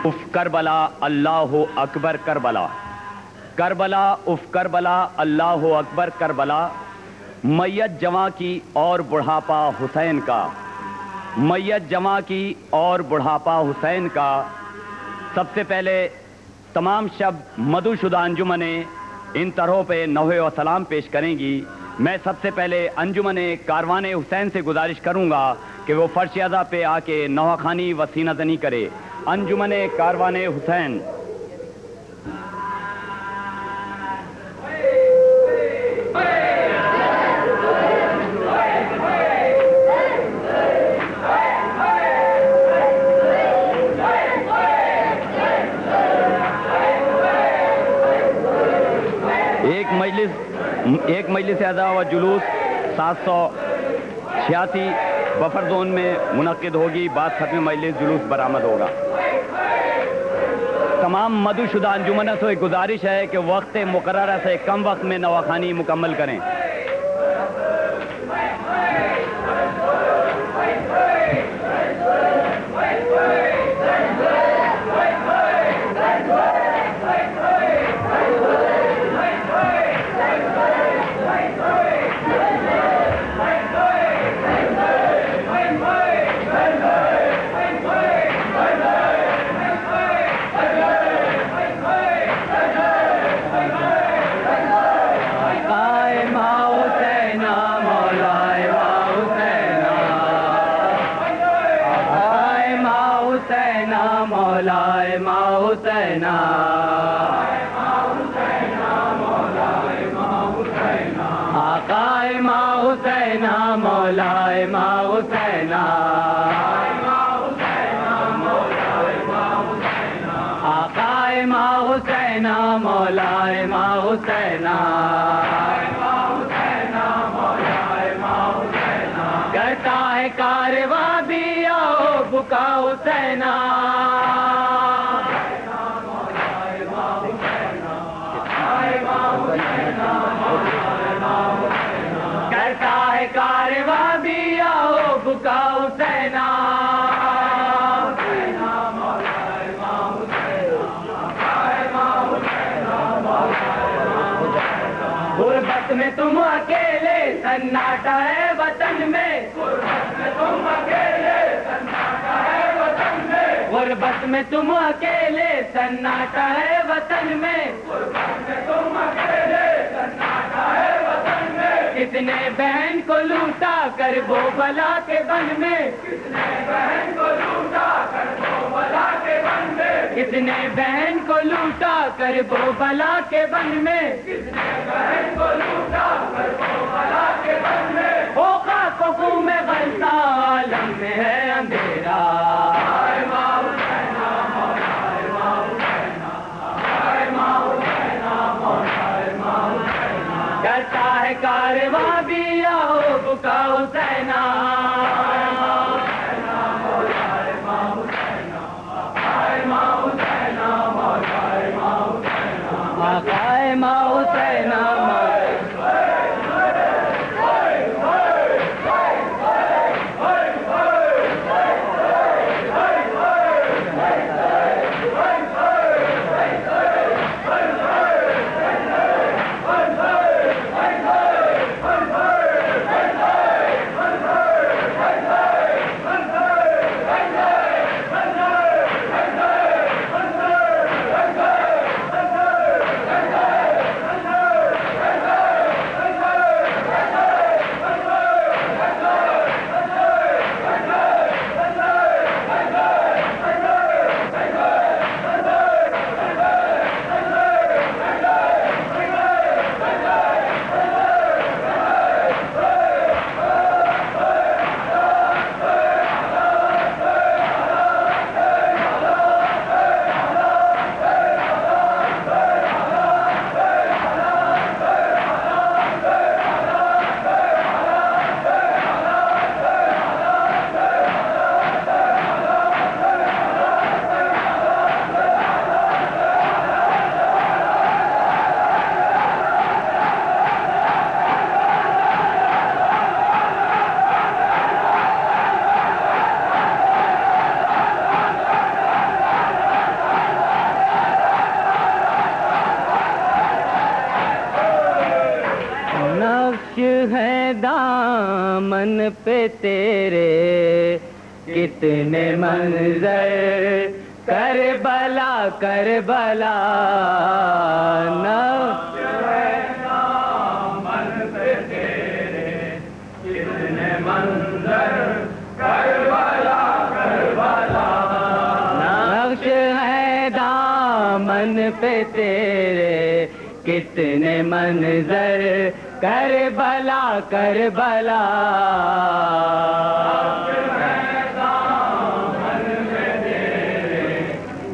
If Karbala اللہ اکبر Karbala, Karbala اف کربلا اللہ اکبر کربلا، میت جواں کی اور بڑھاپا حسین کا، میت جواں کی اور بڑھاپا حسین کا۔ سب سے پہلے تمام شب مدعو شدہ انجمنیں ان طرحوں پہ نوحہ و سلام پیش کریں گی۔ میں سب سے پہلے انجمن کاروان حسین سے گزارش کروں گا کہ وہ فرش ادا پہ آ کے نوحہ خوانی و سینہ زنی کرے۔ انجمن کاروان حسین۔ ایک مجلس ادا و جلوس 786 بفر زون میں منعقد ہوگی، بعد ختم مجلس جلوس برآمد ہوگا۔ تمام مدعو شدہ انجمنوں سے گزارش ہے کہ وقت مقررہ سے کم وقت میں نوحہ خوانی مکمل کریں۔ مولا ما حسین، آقا ما حسین، مولا ما حسین، آقا ما حسین، مولا ما حسین، کرتا ہے کارواں بھی آؤ بکا حسین، کرتا ہے کارواں بھی آؤ بکا حسین، غربت میں تم اکیلے سناٹا ہے وطن میں، غربت میں تم اکیلے سناٹا ہے وطن میں، غربت میں تم اکیلے سناٹا ہے وطن میں، غربت میں تم اکیلے سناٹا ہے وطن میں، کس نے بہن کو لوٹا کر وہ بلا کے بن میں، کس نے بہن کو لوٹا کر وہ بلا کے بن میں، کس نے بہن کو لوٹا کر وہ بلا کے بن میں، کس نے بہن کو لوٹا کر وہ بلا کے بن میں، ہو خاک و خون میں غلطہ عالم میں ہے اندھیرا، کرتا ہے کارواں بھی آؤ بکا حسین، آقا ما حسین، دامن پہ تیرے کتنے منظر کربلا کربلا نقش ہے دامن پہ تیرے کتنے منظر کربلا کربلا نقش ہے دامن پہ تیرے کتنے منظر کربلا کربلا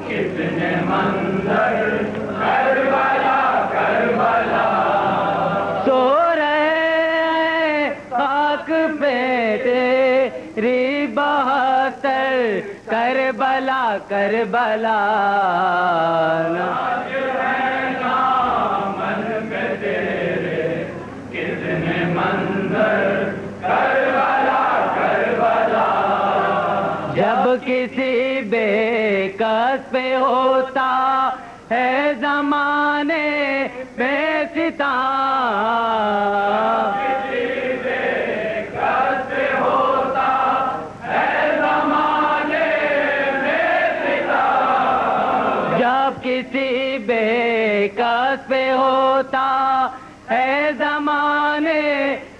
کتنے منظر کربلا کربلا سو رہے خاک پہ تیری 72 کربلا کربلا جب کسی بے کس پہ ہوتا ہے زمانے میں ستم کسی بے کس پہ ہوتا ہے زمانے میں ستم جب کسی بے کس پہ ہوتا ہے زمانے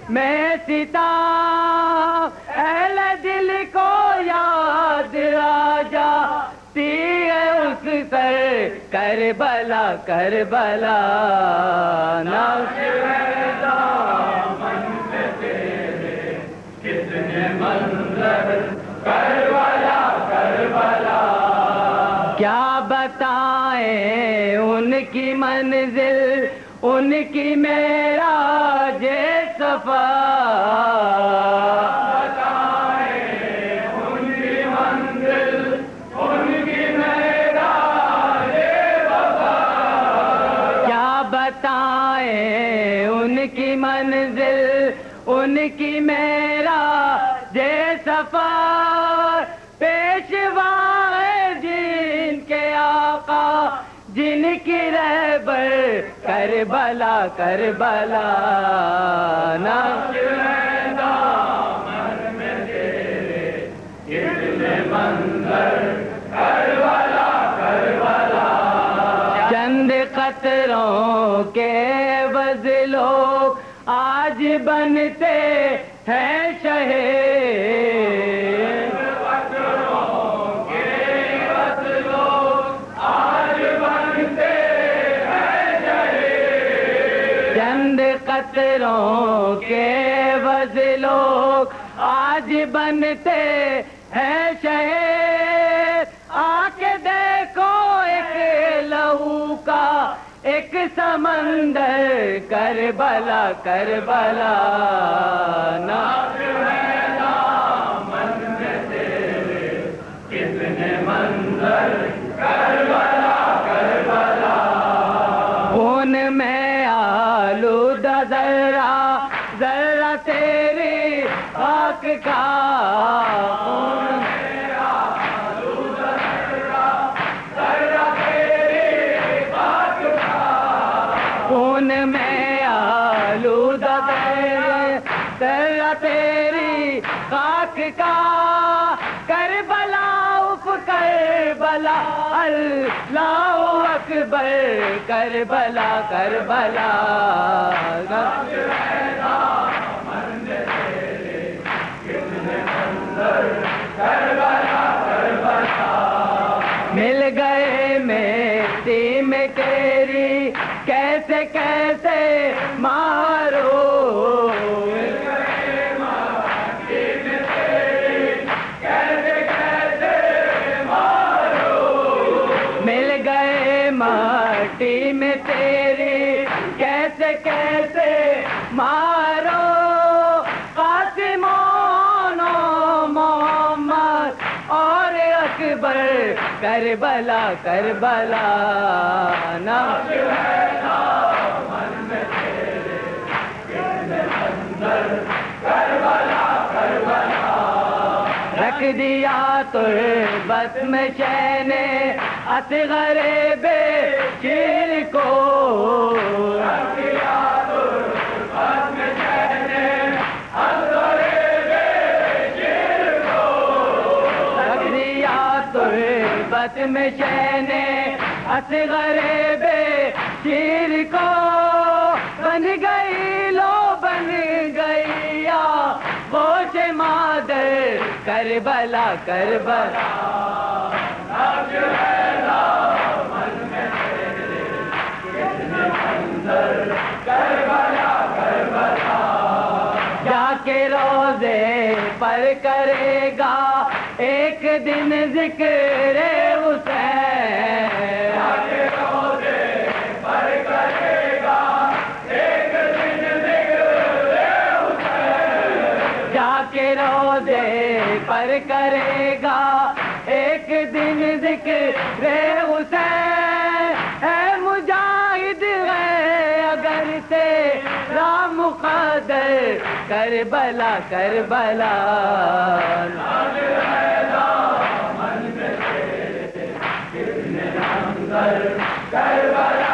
میں ستم اہل دل کو یاد آ جاتی ہے اس سر کربلا کربلا نقش ہے دامن پہ تیرے کتنے منظر کربلا کربلا کیا بتائیں ان کی منزل ان کی معراج سفر ان کی منزل ان کی معراج سفر پیشوا ہے جن کے آقا جن کی رہبر کربلا کربلا نقش ہے دامن میں تیرے کتنے منظر کربلا کربلا چند قطروں کے عوض لوگ آج بنتے ہیں شہید قطروں کے عوض لوگ آج بنتے ہیں شہید چند قطروں کے عوض لوگ آج بنتے ہیں شہید آ کے دیکھو ایک لہو کا ایک سمندر کربلا کربلا نقش ہے دامن میں تیرے کتنے منظر کربلا کربلا خون میں آلودہ ذرہ ذرہ تیری خاک کا خون میں آلودہ تیرا تیری خاک کا کربلا اف کربلا اللہ اکبر کربلا کربلا نقش ہے دامن میں تیرے کتنے منظر کربلا کربلا مل گئے مٹی میں تیری کیسے کیسے مارو مل گئے مٹی میں تیری کیسے کیسے مارو مل گئے مٹی میں تیری کیسے کیسے مارو قاسم محمد اور اکبر کربلا کربلا نقش ہے دامن میں تیرے کتنے منظر کربلا کربلا رکھ دیا تربت میں شین اصغر بے شیر کو رکھ دیا تربت میں شین اصغر میں شین اصغر بے شیر کو بن گئی لو بن گئی گوش مادر کربلا کربلا جا کے روزے پر کرے گا ایک دن ذکر حسین جا کے روزے پر کرے گا ایک دن ذکر حسین جا کے روزے پر کرے گا ایک دن ذکر حسین اے مجاہد ہے اگر تیرا مقدر کربلا کربلا کربلا کربلا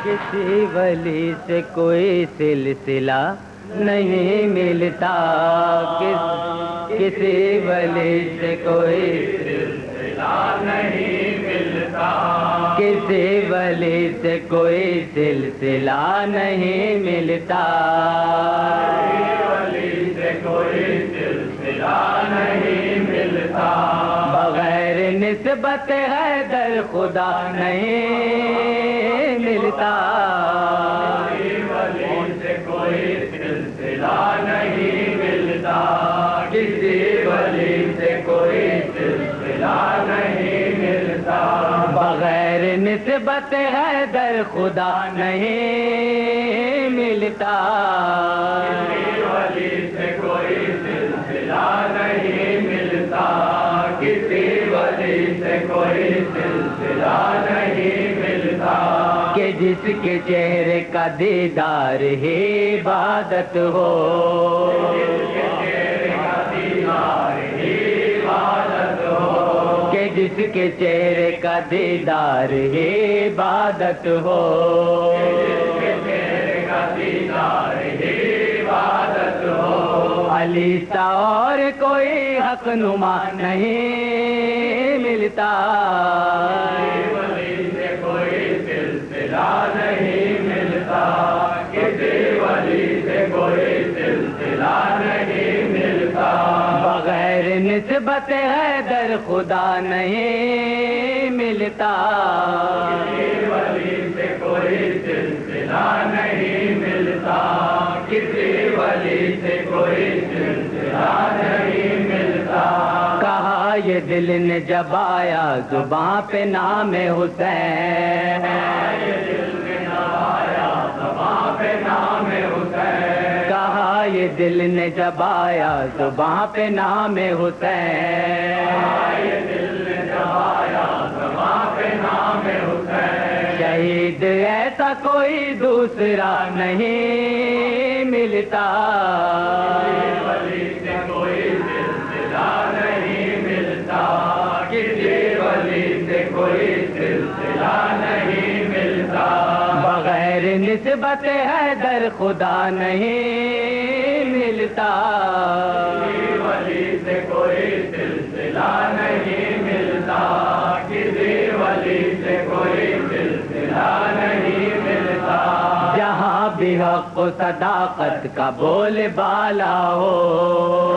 کسی ولی سے کوئی سلسلہ نہیں ملتا کسی ولی سے کوئی سلسلہ نہیں ملتا کسی ولی سے کوئی سلسلہ نہیں ملتا ولی سے کوئی سلسلہ نہیں ملتا بغیر نسبت حیدر خدا نہیں ملتا ولی سے کوئی سلسلہ نہیں ملتا کسی ولی سے کوئی سلسلہ نہیں ملتا بغیر نسبت حیدر خدا نہیں ملتا کسی ولی سے کوئی سلسلہ نہیں ملتا کسی ولی سے کوئی سلسلہ نہیں ملتا کہ جس کے چہرے کا دیدار ہی عبادت ہو کہ جس کے چہرے کا دیدار ہی عبادت ہو علی سا اور کوئی حق نما نہیں ملتا ولی سے کوئی سلسلہ نہیں ملتا کسی ولی سے کوئی سلسلہ نہیں ملتا بغیر نسبت حیدر خدا نہیں ملتا کسی ولی سے کوئی سلسلہ نہیں ملتا کسی ولی سے کوئی سلسلہ نہیں ملتا کہا یہ دل نے جب آیا زباں پہ نام حسین کہا یہ دل نے جب آیا زباں پہ نام حسین شہید ایسا کوئی دوسرا نہیں ملتا ولی سے کوئی سلسلہ نہیں ملتا کسی ولی سے کوئی سلسلہ نہیں ملتا بغیر بغیر نسبت حیدر خدا نہیں ملتا، کسی ولی سے کوئی سلسلہ نہیں ملتا، کسی ولی سے کوئی سلسلہ نہیں ملتا، جہاں بھی حق و صداقت کا بول بالا ہو،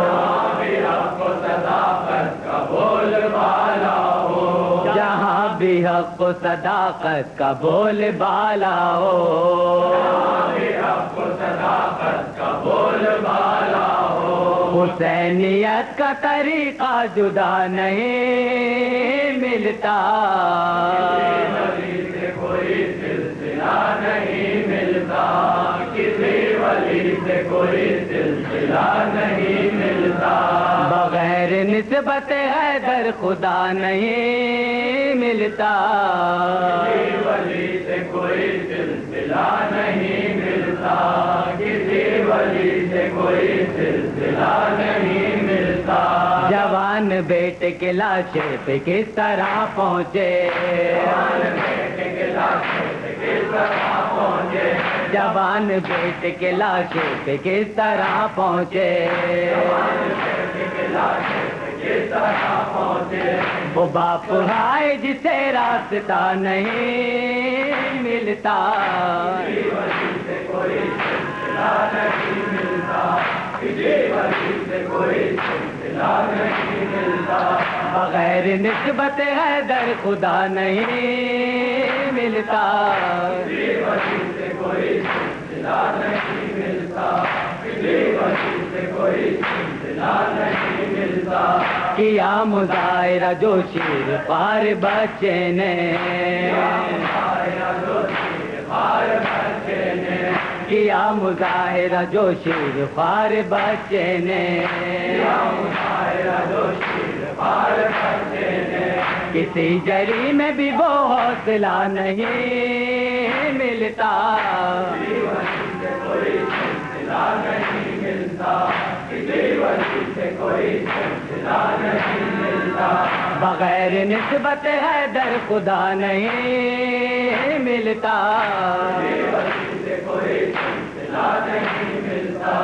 جہاں بھی حق و صداقت کا بول بالا ہو، جہاں بھی حق و صداقت کا بول بالا ہو، جہاں بھی حق و صداقت کا بول بالا ہو، حسینیت کا طریقہ جدا نہیں ملتا، کسی ولی سے کوئی سلسلہ نہیں ملتا، کسی ولی سے کوئی سلسلہ نہیں ملتا، بغیر نسبت حیدر خدا نہیں ملتا، کسی ولی سے کوئی سلسلہ نہیں ملتا، کسی ولی سے کوئی سلسلہ نہیں ملتا، جوان بیٹے کے لاشے پہ کس طرح پہنچے، جوان بیٹے کے لاشے پہ کس طرح پہنچے، جوان بیٹے کے لاشے پہ کس طرح پہنچے، جوان بیٹے کے لاشے پہ کس طرح پہنچے، وہ باپ ہے جسے راستہ نہیں ملتا، کسی ولی سے کوئی سلسلہ نہیں ملتا، کسی ولی سے کوئی سلسلہ نہیں ملتا، بغیر نسبت حیدر خدا نہیں ملتا، کسی ولی سے کوئی سلسلہ نہیں ملتا، کسی ولی سے کوئی سلسلہ نہیں ملتا، کیا مظاہرہ جو شیر خوار بچے نے، کیا مظاہرہ جو شیر خوار بچے نے، کسی جری میں بھی وہ حوصلہ نہیں ملتا، کسی ولی سے کوئی سلسلہ نہیں ملتا، کسی ولی سے کوئی سلسلہ نہیں ملتا، بغیر نسبت حیدر خدا نہیں ملتا، کسی ولی سے کوئی سلسلہ نہیں ملتا،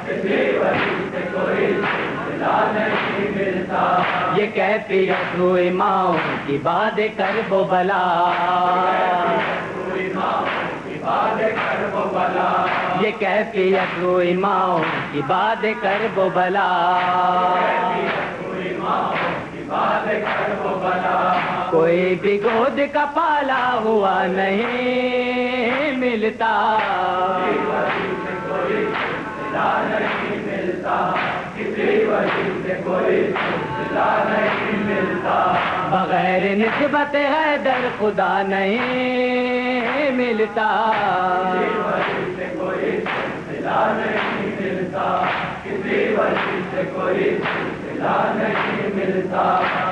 کسی ولی سے کوئی سلسلہ نہیں ملتا، یہ کیفیت ہوئی ماؤں کی باد کرب و بلا، یہ کیفیت ہوئی ماؤں کی باد کرب و بلا، کوئی بھی گود کا پالا ہوا نہیں ملتا، کسی ولی سے کوئی سلسلہ نہیں ملتا، کسی ولی سے کوئی سلسلہ نہیں ملتا، بغیر نسبت حیدر خدا نہیں ملتا، کسی ولی سے کوئی سلسلہ نہیں ملتا، کسی ولی سے کوئی سلسلہ نہیں ملتا،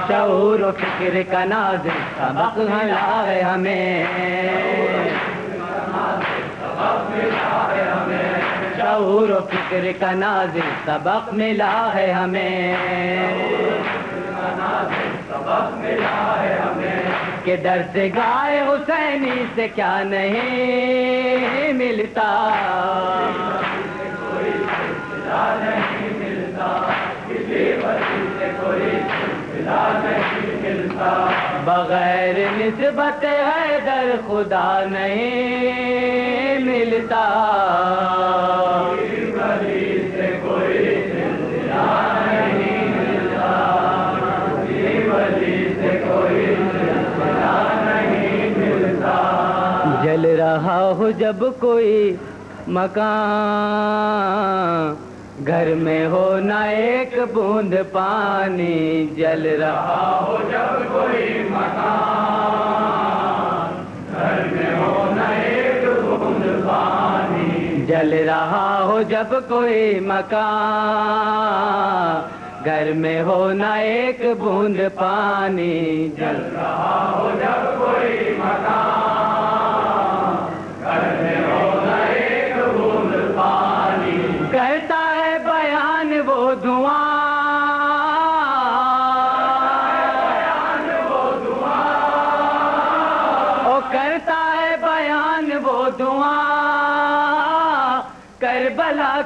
شعور و فکر کا نازل سبق ملا ہے ہمیں، شعور و فکر کا نازل سبق ملا ہے ہمیں، کہ در سے گائے حسینی سے کیا نہیں ملتا، کوئی سلسلہ نہیں ملتا، کسی ولی سے کوئی سلسلہ نہیں ملتا، بغیر نسبت حیدر خدا نہیں ملتا، کسی ولی سے کوئی سلسلہ نہیں ملتا، کسی ولی سے کوئی سلسلہ نہیں ملتا، جل رہا ہو جب کوئی مکان، گھر میں ہو نہ ایک بوند پانی، جل رہا ہو جب کوئی مکان، گھر میں ہو نہ ایک بوند پانی، جل رہا ہو جب کوئی مکان، گھر میں ہو نہ ایک بوند پانی، جل رہا ہو جب کوئی مکان، گھر میں ہو نہ ایک بوند پانی، کرتا ہے بیان وہ دعا، او کرتا ہے بیان وہ دعا،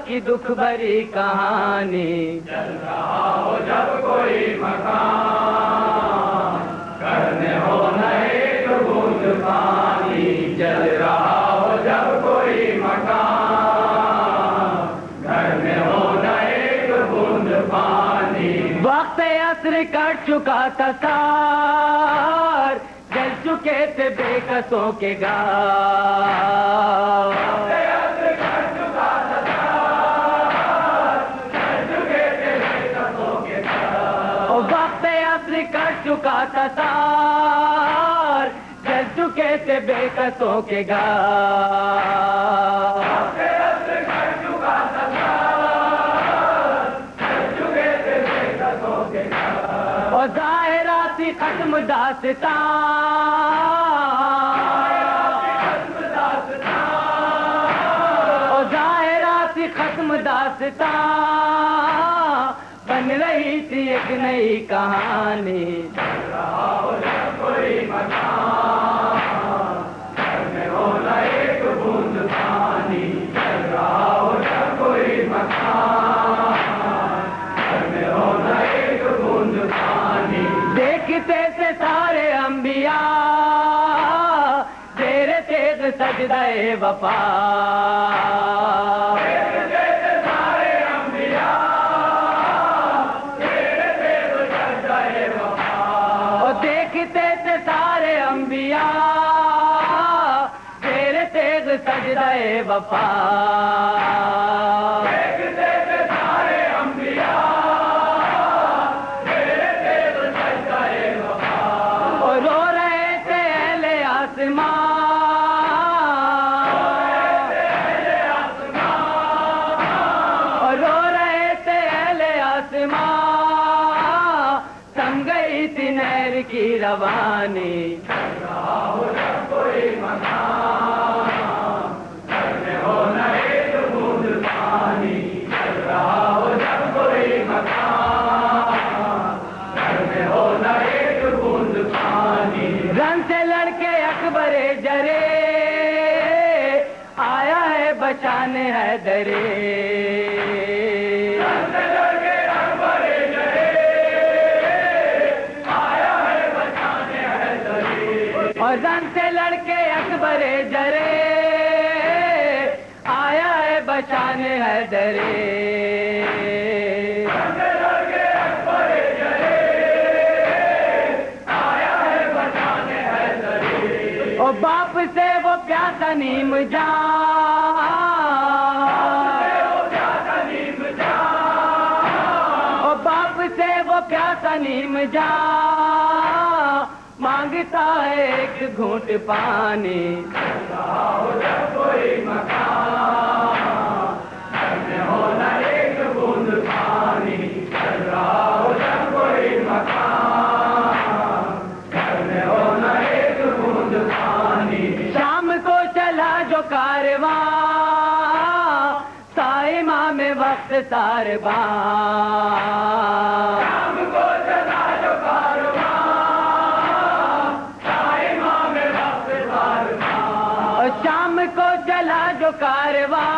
کی دکھ بھری کہانی چل رہا ہو جب کوئی مکان کرنے ہو نہ ایک بوند پانی چل رہا ہو جب کوئی مکان کرنے ہو نہ ایک بوند پانی وقت عصر کٹ چکا تھا سار جل چکے تھے بے کسوں کے گھر وقت عصر کٹ چکا تھا سار جل چکے تھے بے کسوں کے گھر اور ظاہراتی ختم داستان بن رہی تھی ایک نئی کہانی چل رہا ہو جب کوئی مکان کرنے ہو نہ ایک بوند پانی چل رہا ہو جب کوئی مکان کرنے ہو نہ ایک بوند پانی دیکھتے تھے سارے انبیاء تیرے تیغ سجدہ وفا سجدہ وفا دیکھتے تھے سارے انبیاء تیرے تیغ سجدہ وفا اور رو رہے تھے اہل آسمان اور رو رہے تھے اہل آسمان تھم گئی تھی نہر کی روانی چل رہا ہو جب کوئی مکان رن سے لڑکے اکبر جرے آیا ہے بچانے حیدرے رن سے لڑکے اکبر جرے آیا ہے بچانے حیدرے اور رن سے لڑکے اکبر جرے آیا ہے بچانے حیدرے باپ سے وہ پیاسا نیم جان باپ سے وہ پیاسا نیم جان مانگتا ہے ایک گھونٹ پانی چل رہا ہو جب کوئی مکان کرنے ہو نہ ایک بوند پانی چل رہا ہو جب کوئی مکان کرنے ہو نہ ایک بوند پانی شام کو چلا جو کارواں سائمہ میں وقت سارباں شام کو چلا جو کارواں سائمہ میں وقت سارباں شام کو چلا جو کارواں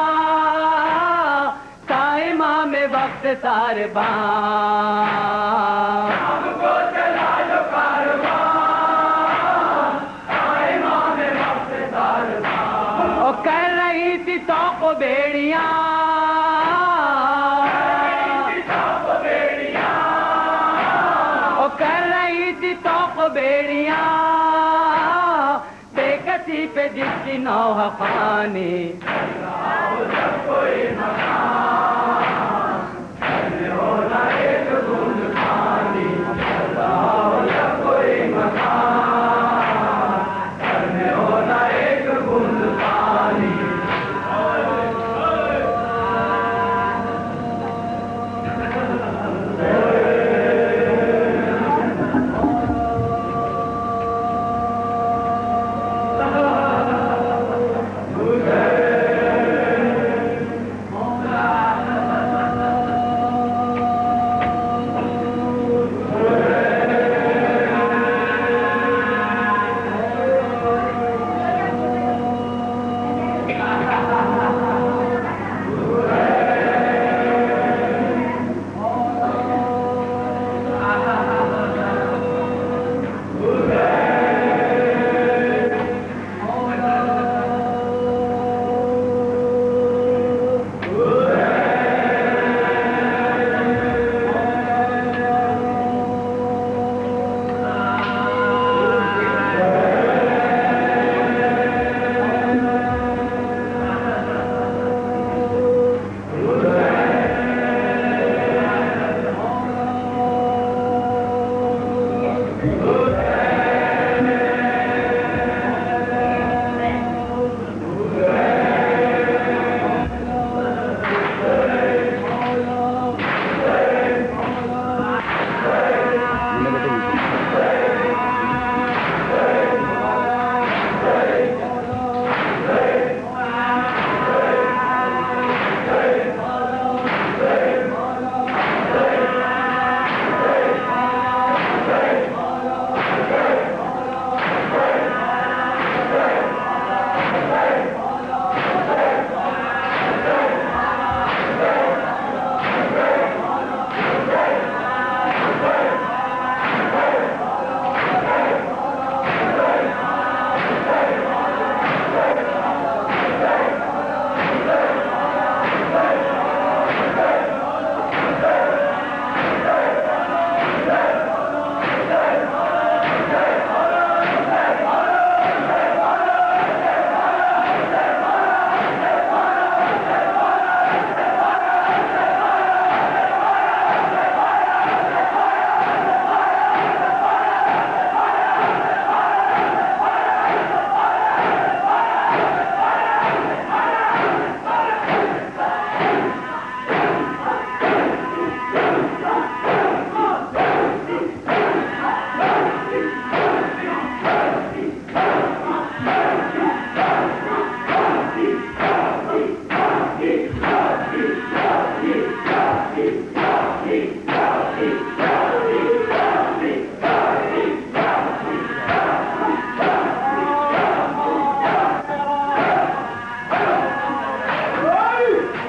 سائمہ میں وقت سارباں شام کو چلا جو کارواں کر رہی تھی توق و بیڑیاں کر رہی تھی توق و بیڑیاں بے کسی پہ جس کی نوح خوانی چل رہا ہو جب کوئی مکان کرنے ہو نہ ایک بوند پانی چل رہا ہو جب کوئی مکان کرنے ہو نہ ایک بوند پانی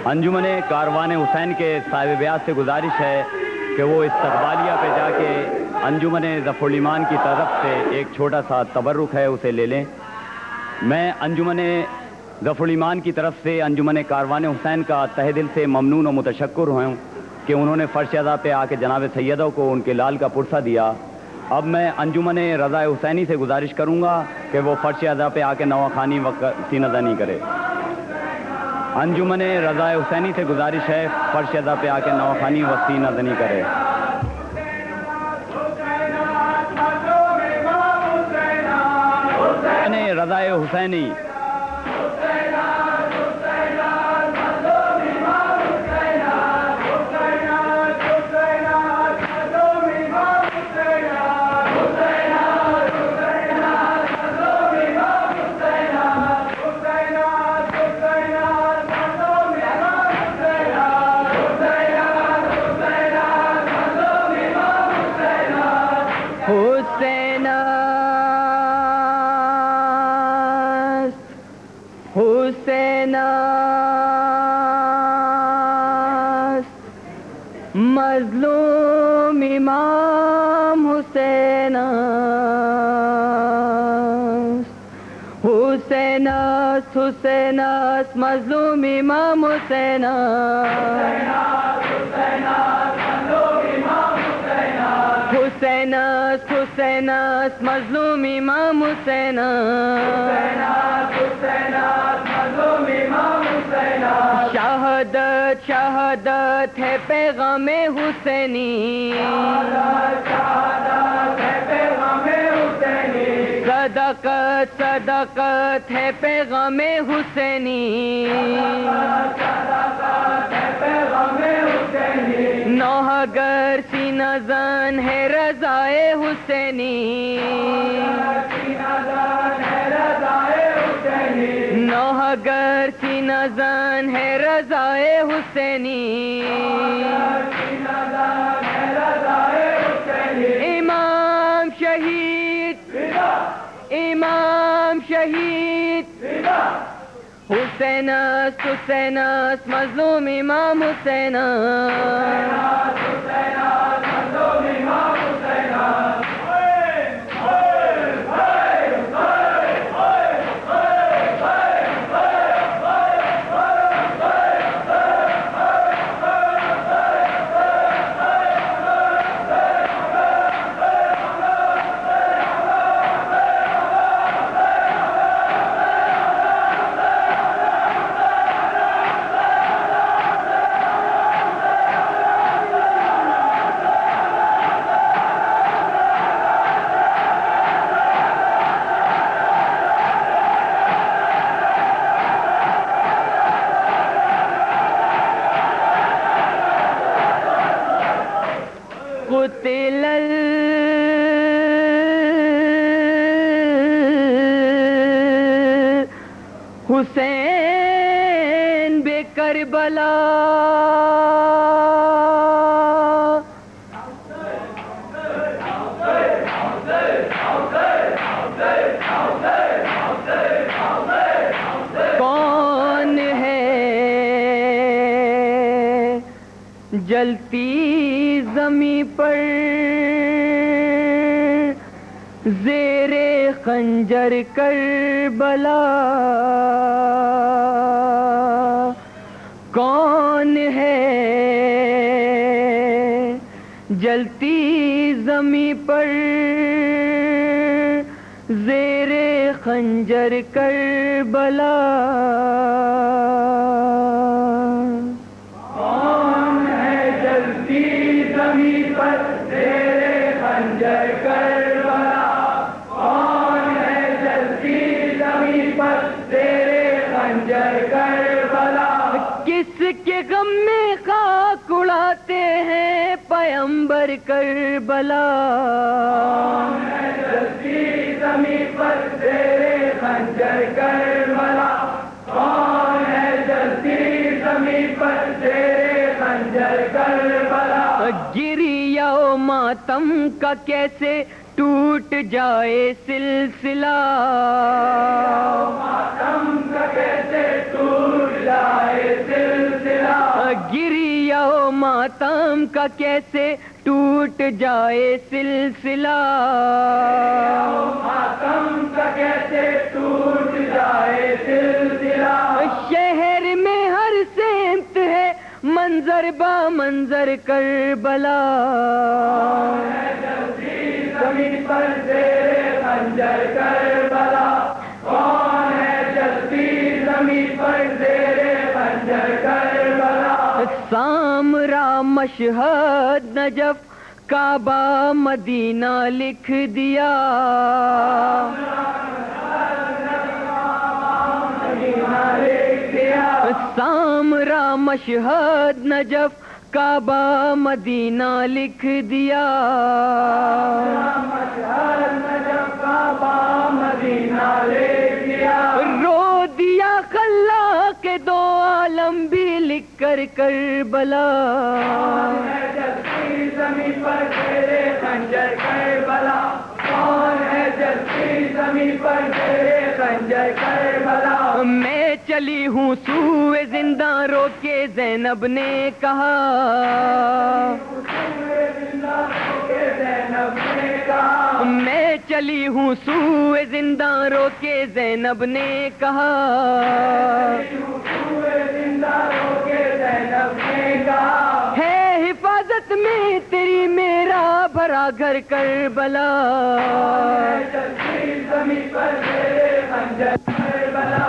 انجمن کاروان حسین کے صاحب بیعت سے گزارش ہے کہ وہ استقبالیہ پہ جا کے انجمن ظفر الایمان کی طرف سے ایک چھوٹا سا تبرک ہے اسے لے لیں. میں انجمن ظفر الایمان کی طرف سے انجمن کاروان حسین کا تہ دل سے ممنون و متشکر ہوں کہ انہوں نے فرش ادا پہ آ کے جناب سیدہ کو ان کے لال کا پرسہ دیا. اب میں انجمن رضا حسینی سے گزارش کروں گا کہ وہ فرش ادا پہ آ کے نواخوانی سینہ زنی کرے. انجمن رضا حسینی سے گزارش ہے فرش ادا پہ آ کے نواخوانی و سینہ زنی کرے. رضا حسینی مظلوم امام حسین حسین حسین مظلوم امام حسین حسین حسین مظلوم امام حسین شہادت شہادت ہے پیغام حسینی صداقت صداقت ہے پیغام حسینی نوحگر سینہ زن ہے رضائے حسینی نوحگر سینہ زن ہے رضائے حسینی امام شہید امام شہید حسین حسین مظلوم امام حسین قتل حسین بے کربلا کون ہے جلتی زمیں پر زیر خنجر کربلا کون ہے جلتی زمیں پر زیر خنجر کربلا کون ہے جلتی زمیں پر زیر خنجر کربلا کون ہے جلتی زمیں پر زیر خنجر کربلا کس کے غم میں خاک اڑاتے ہیں پیمبر کربلا کون ہے جلتی زمیں پر زیر خنجر کربلا کون ہے جلتی زمیں پر زیر خنجر کربلا گریہ و ماتم کا کیسے ٹوٹ جائے سلسلہ ماتم کا کیسے ٹوٹ جائے سلسلہ ماتم کا کیسے ٹوٹ جائے سلسلہ، ماتم کا کیسے ٹوٹ جائے سلسلہ، شہر میں ہر سمت ہے منظر با منظر کربلا، زمین پر زیر خنجر کربلا، کون ہے جلتی زمین پر زیر خنجر کربلا، سامرا مشہد نجف کعبہ مدینہ لکھ دیا، سامرا مشہد نجف کعبہ مدینہ لکھ دیا، رو دیا خلا کے دو عالم بھی لکھ کر کربلا، زمین پر تیرے خنجر کربلا، کون ہے جلتی زمین پر تیرے خنجر کربلا، میں چلی ہوں سوئے زندہ رو کے زینب نے کہا، میں چلی ہوں سوئے زندہ رو کے زینب نے کہا، ہے حفاظت میں تیری میرا بھرا گھر کربلا، زمین پر تیرے خنجر کربلا،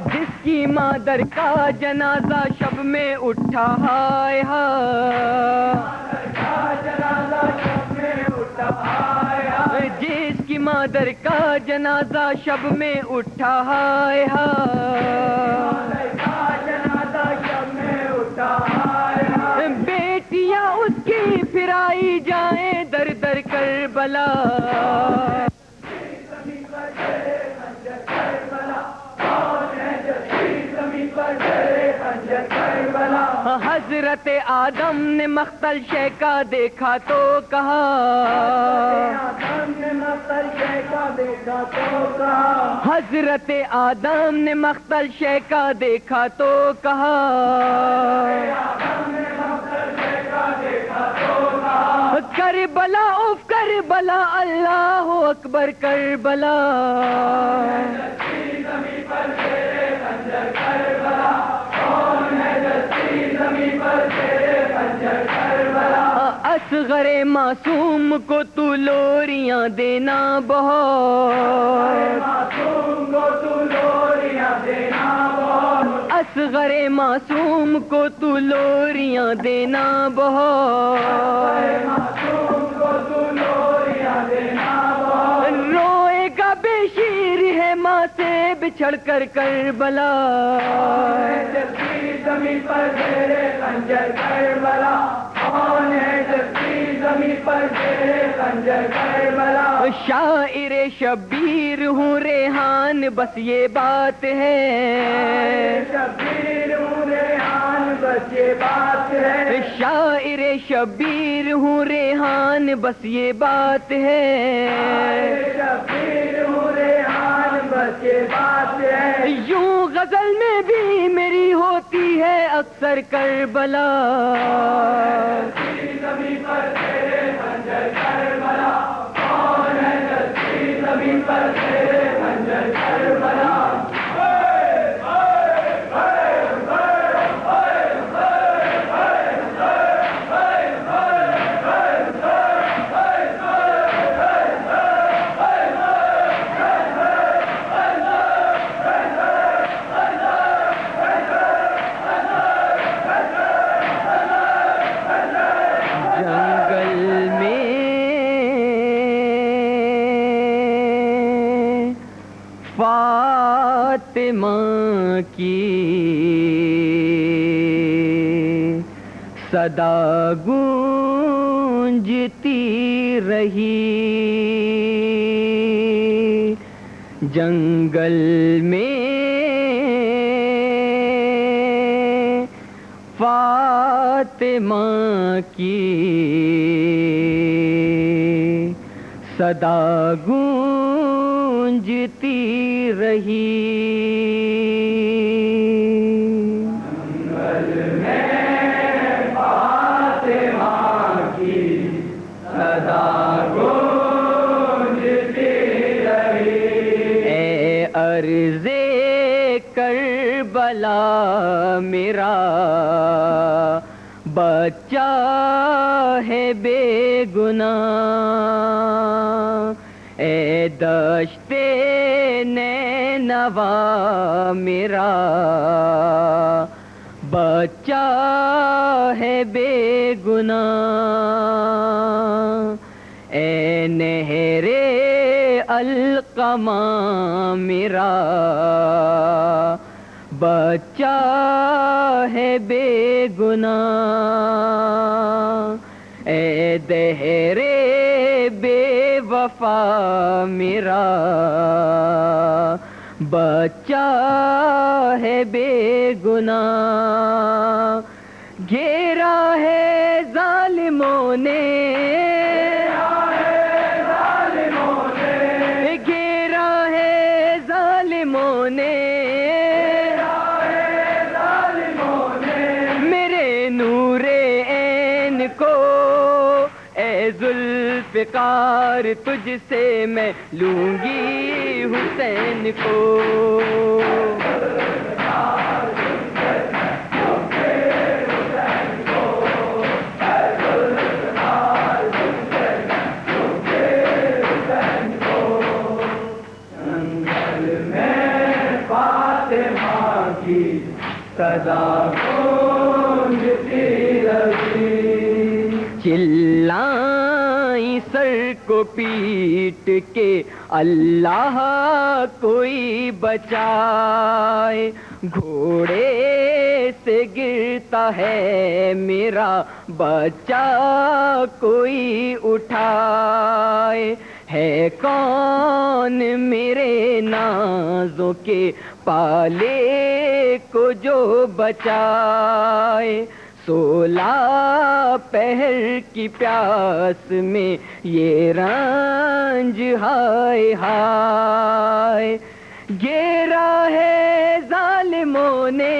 جس کی مادر کا جنازہ شب میں اٹھا، ہائے ہائے، جس کی مادر کا جنازہ شب میں اٹھا، ہائے ہائے، بیٹیاں اس کی پھرائی جائیں در در کربلا، حضرت آدم نے مختل شے کا دیکھا تو کہا، حضرت آدم نے مختل شے کا دیکھا تو کہا، کربلا اف کربلا اللہ اکبر کربلا، اصغر معصوم کو تو لوریاں دینا بہت، اصغر معصوم کو تو لوریاں دینا بہت، روئے گا بے شیر ہے ماں سے بچھڑ کر کربلا، زمین پر تیرے خنجر کربلا، کون ہے جلتی زمین پر تیرے خنجر کربلا، شاعر شبیر ہوں ریحان بس یہ بات ہے، شبیر ہوں ریحان بس یہ بات ہے، شاعر شبیر ہوں ریحان بس یہ بات ہے، شبیر ہوں ریحان بس یہ بات ہے، یوں غزل میں بھی میری ہوتی ہے اکثر کربلا، زمین پر تیرے خنجر کربلا، کون ہے جلتی زمین پر تیرے خنجر کربلا، فاطمہ کی صدا گونجتی رہی، جنگل میں فاطمہ کی صدا گونجتی رہی، عرض کربلا میرا بچہ ہے بے گناہ، اے دشت نینوا میرا بچہ ہے بے گناہ، اے نہر القما میرا بچہ ہے بے گناہ، اے دہر بے وفا میرا بچہ ہے بے گناہ، گھیرا ہے ظالموں نے میرے نور عین کو، اے ذوالفقار تجھ سے میں لوں گی حسین کو، صدا گونجتی رہی، چلائیں سر کو پیٹ کے اللہ کوئی بچائے، گھوڑے سے گرتا ہے میرا بچہ کوئی اٹھائے، ہے کون میرے نازوں کے پالے کو جو بچائے، 16 پہر کی پیاس میں یہ رنج ہائے ہائے، گھیرا ہے ظالموں نے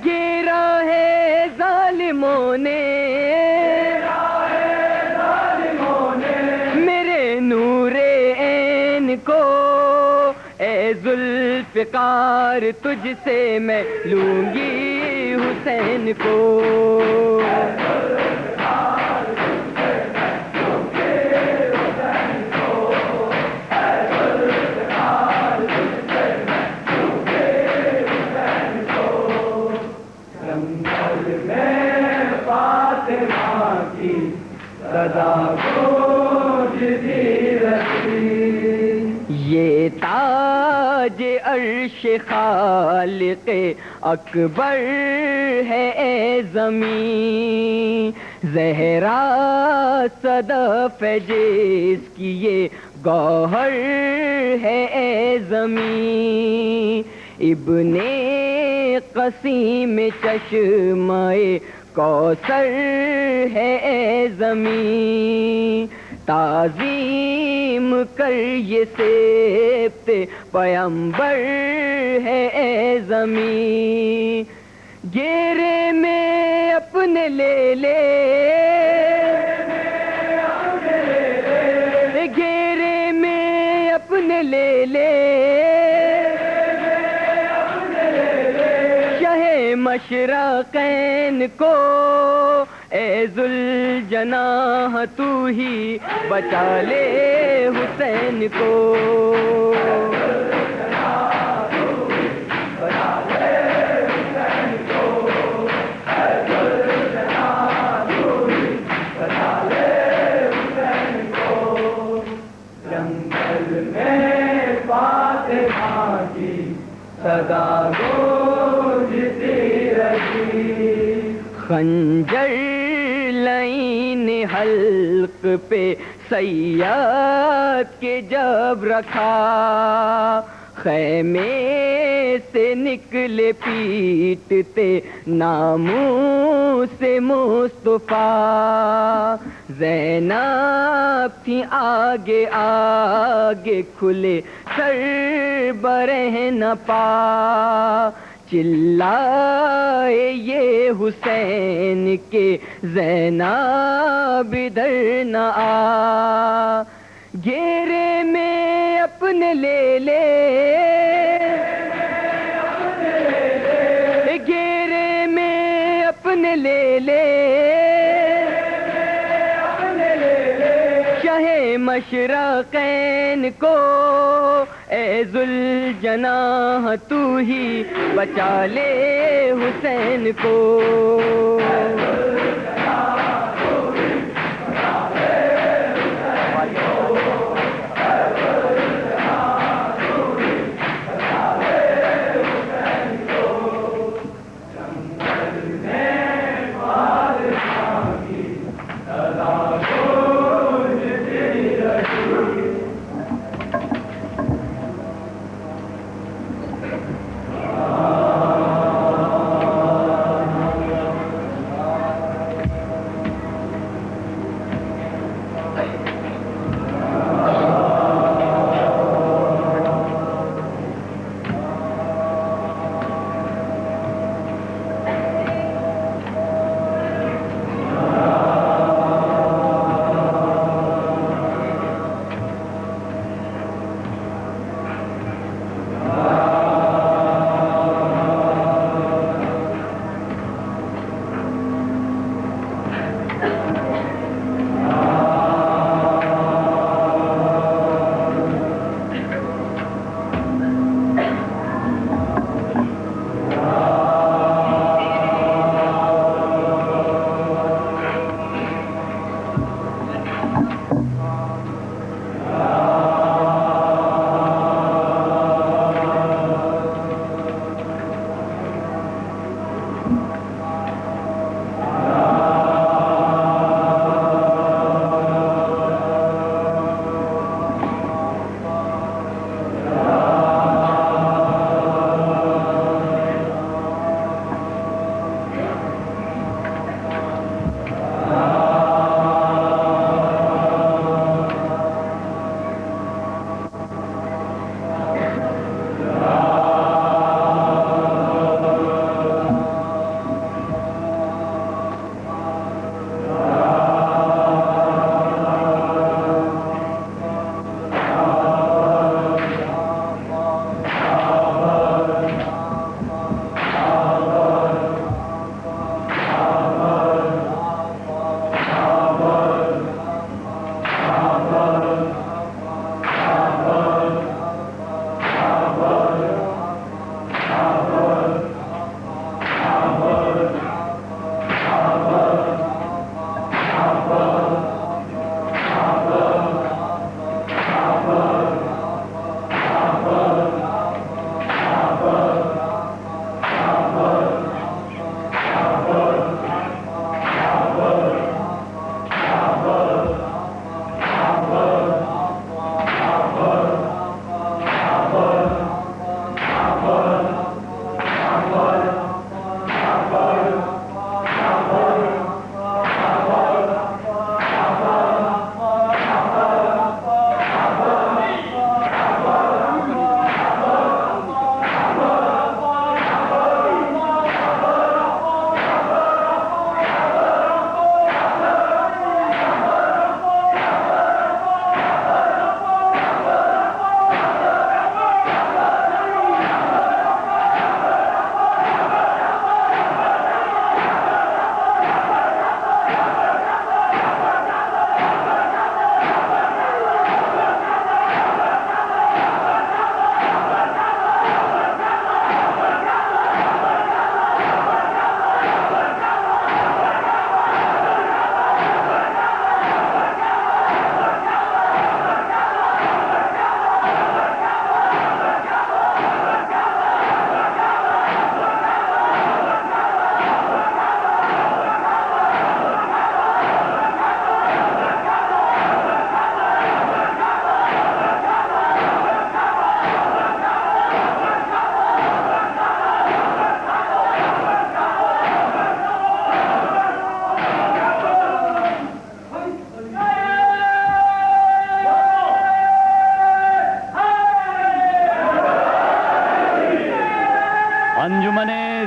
گھیرا ہے ظالموں نے میرے نور عین کو، اے ذوالفقار تجھ سے میں لوں گی حسین کو، جنگل میں فاطمہ کی صدا گونجتی رہی، یہ تاج عرش خالق اکبر ہے اے زمین، زہرا صدف جس کی یہ گوہر ہے اے زمین، ابن قسیم چشمہ کوثر ہے اے زمین، تعظیم کر یہ سبط پیمبر ہے اے زمین، گھیرے میں اپنے لے لے گھیرے میں اپنے لے لے شہ مشرقین کو، اے ذوالجناح تو ہی بچا لے حسین کو، جنگل میں فاطمہ کی صدا گونجتی رہی، خنجر لعین حلق پہ سیاد کے جب رکھا، خیمے سے نکلے پیٹتے ناموں سے مصطفیٰ، زینب تھی آگے آگے کھلے سر برہنہ پا، چلائے یہ حسین کے زینب ادھر نہ آ، گھیرے میں اپنے لے لے، گھیرے میں اپنے لے لے، شاہ مشرقین کو اے ذوالجناح تو ہی بچا لے حسین کو۔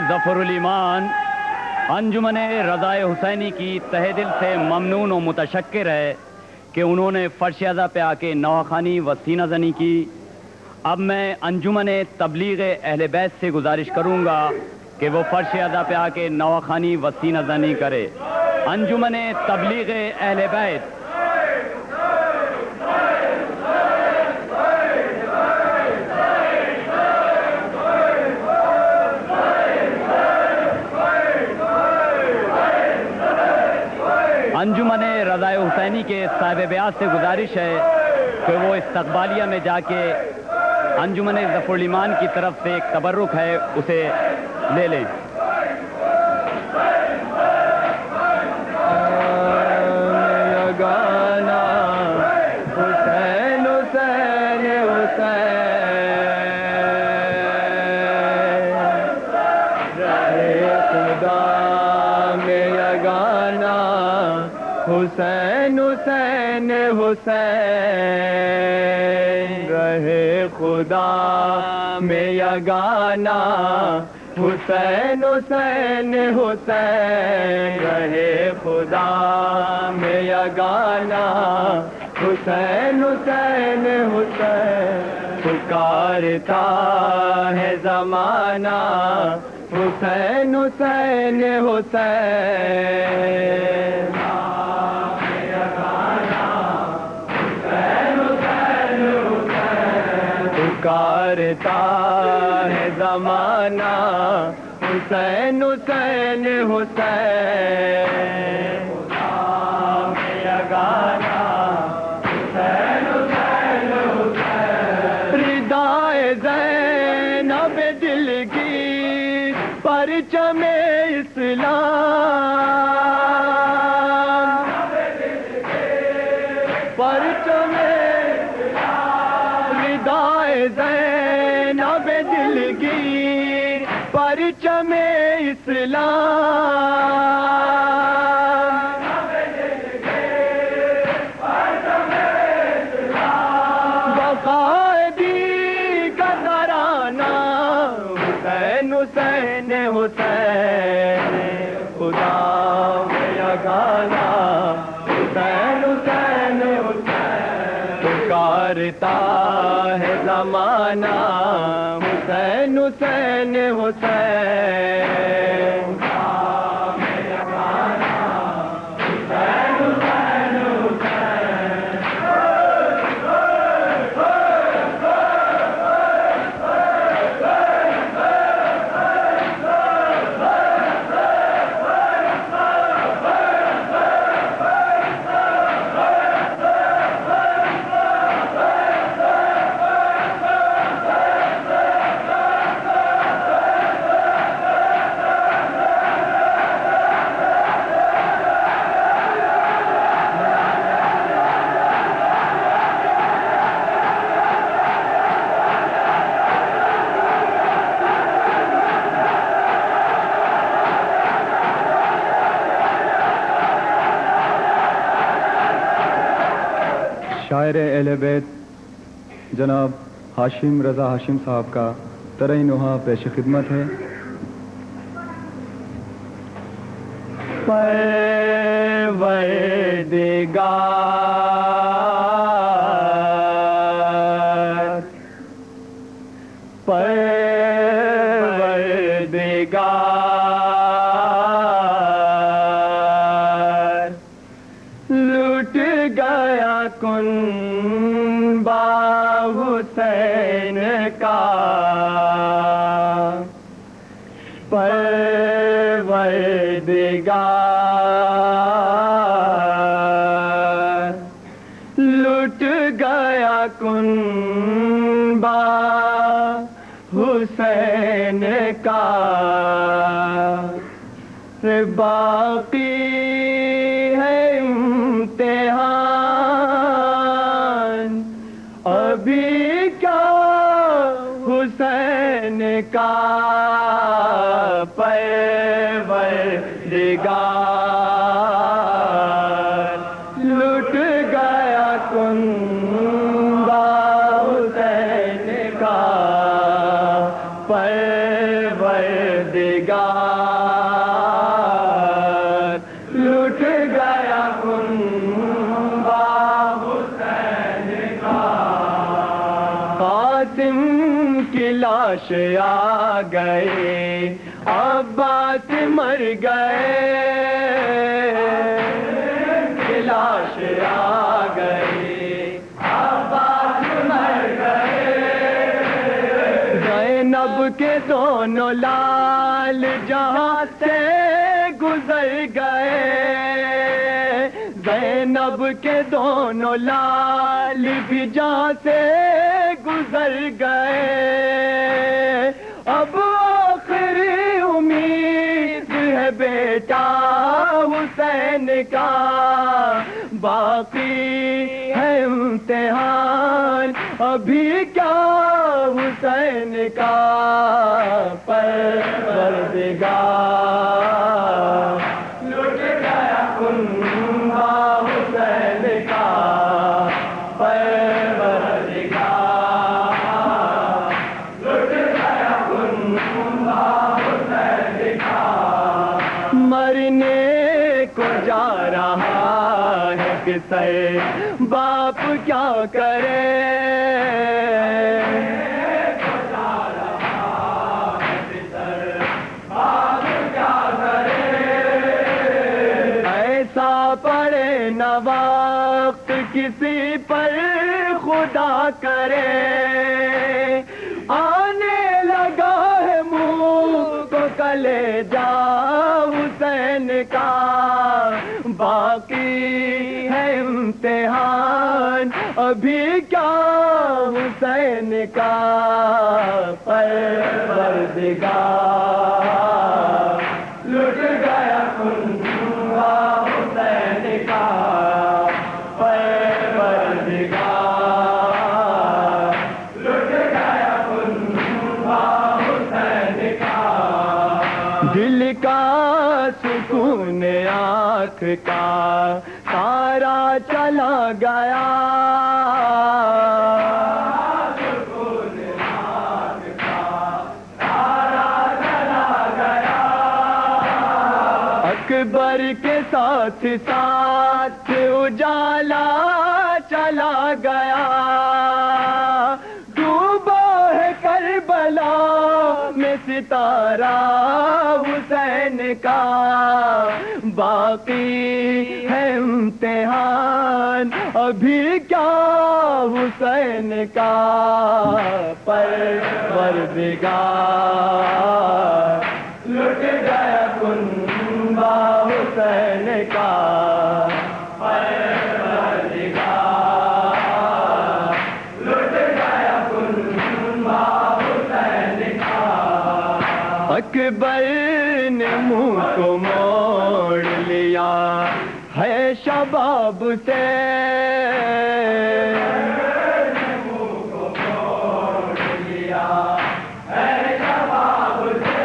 ظفر الایمان انجمن رضائے حسینی کی تہہ دل سے ممنون و متشکر ہے کہ انہوں نے فرش اعضا پہ آ کے نواخوانی و سینہ زنی کی۔ اب میں انجمن تبلیغ اہل بیت سے گزارش کروں گا کہ وہ فرش اعضا پہ آ کے نواخوانی و سینہ زنی کرے۔ انجمن تبلیغ اہل بیت۔ انجمن رضا حسینی کے صاحب بیعت سے گزارش ہے کہ وہ استقبالیہ میں جا کے انجمن ظفر الایمان کی طرف سے ایک تبرک ہے اسے لے لیں۔ گانا حسین حسین حسین رہے خدا میں یہ گانا حسین حسین حسین رہے خدا میں یہ گانا حسین حسین حسین رہے خدا میں یہ گانا حسین حسین حسین پکارتا ہے زمانہ حسین حسین حسین پکارتا ہے زمانہ حسین حسین حسین گانا حسین حسین حسین ردائے زینب دل کی پرچم اسلام پرچم ردائے زینب دل کی پرچم اسلام بقائدی کا ترانہ حسین حسین حسین خدا میرا گانا حسین حسین حسین پکارتا ہے زمانہ حسین حسین حسین شاعر اہل بیت جناب ہاشم رضا ہاشم صاحب کا ترئی نوحہ پیش خدمت ہے۔ پروردگار پروردگار لٹ گیا کن با حسین کا پروردگار لٹ گیا کن با حسین کا باقی ہے امتحان ابھی کیا حسین کا پروردگار لٹ گیا کن با حسین کا پروردگار لٹ گیا کن با قاسم کی لاش آ گئے، عباس مر گئے، کی لاش آ گئے، عباس مر گئے، زینب کے دونوں لال جہاں سے گزر گئے، زینب کے دونوں لال بھی جہاں سے گزر گئے، اب آخری امید ہے بیٹا حسین کا، باقی ہے امتحان ابھی کیا حسین کا، پروردگار لٹ گیا کنبہ حسین کا، پروردگار لٹ گیا کنبہ حسین کا، مرنے کو جا رہا ہے کسے باپ کیا کرے، پڑے نہ وقت کسی پر خدا کرے، آنے لگا ہے منہ کو کلیجہ حسین کا، باقی ہے امتحان ابھی کیا حسین کا، پروردگار لٹ گیا کنبہ حسین کا، پروردگار لٹ گیا کنبہ حسین کا، دل کا سکون آنکھ کا سارا چلا گیا، سکون آنکھ کا سارا چلا گیا، اکبر کے ساتھ ساتھ اجالا چلا گیا، ڈوبا ہے کربلا میں ستارہ حسین کا، باقی ہے امتحان ابھی کیا حسین کا، پروردگار لٹ گیا کنبہ حسین کا، پروردگار لٹ گیا کنبہ حسین کا، اکبر نے منہ کو موڑ لیا ہے شباب سے، منہ کو موڑ لیا ہے شباب سے،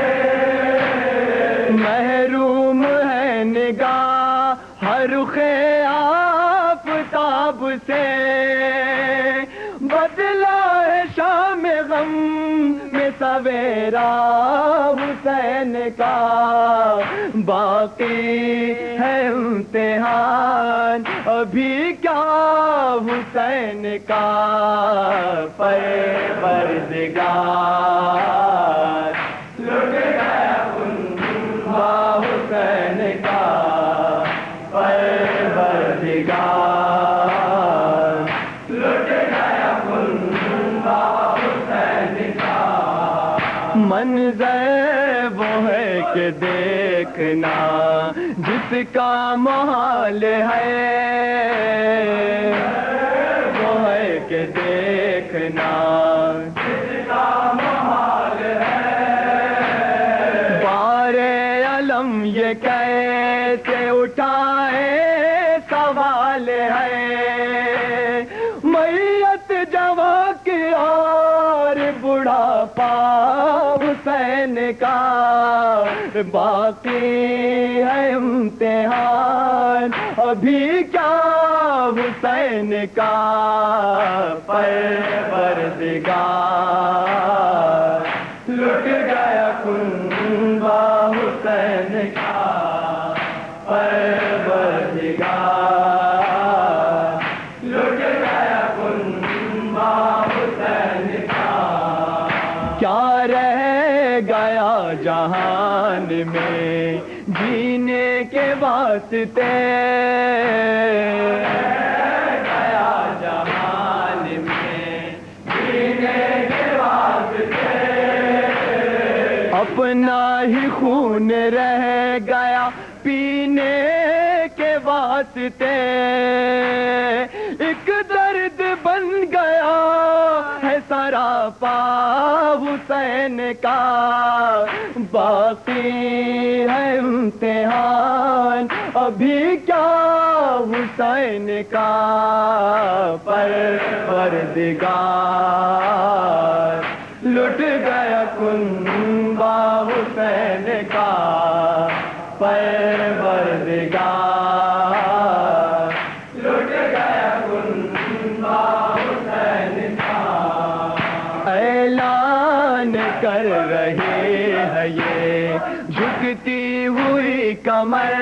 محروم ہے نگاہ ہر رخ آفتاب سے، بدلا ہے شام غم میں سویرا حسین کا، باقی ہے امتحان ابھی کیا حسین کا، پروردگار لٹ گیا کنبہ حسین کا، پروردگار لٹ گیا کنبہ حسین کا، منظر وہ ہے کہ دیکھنا جس کا محال ہے، وہ ہے کہ دیکھنا جس کا محال ہے، بارے علم یہ کیسے اٹھائے سوال ہے، میت جواں کی اور بڑھاپا حسین کا، باقی ہے امتحان ابھی کیا حسین کا، پروردگار لٹ گیا کنبہ حسین کا، پروردگار لٹ گیا کنبہ حسین کا، جہان میں جینے کے واسطے، گیا جہان میں جینے کے واسطے، اپنا ہی خون رہ گیا پینے کے واسطے، ایک درد بن گیا ہے سراپا حسین کا، باقی ہے امتحان ابھی کیا حسین کا، پروردگار لٹ گیا کنبہ حسین کا، پروردگار لٹ گیا کنبہ حسین کا، اعلان کر رہے ہیں یہ جھکتی ہوئی کمر،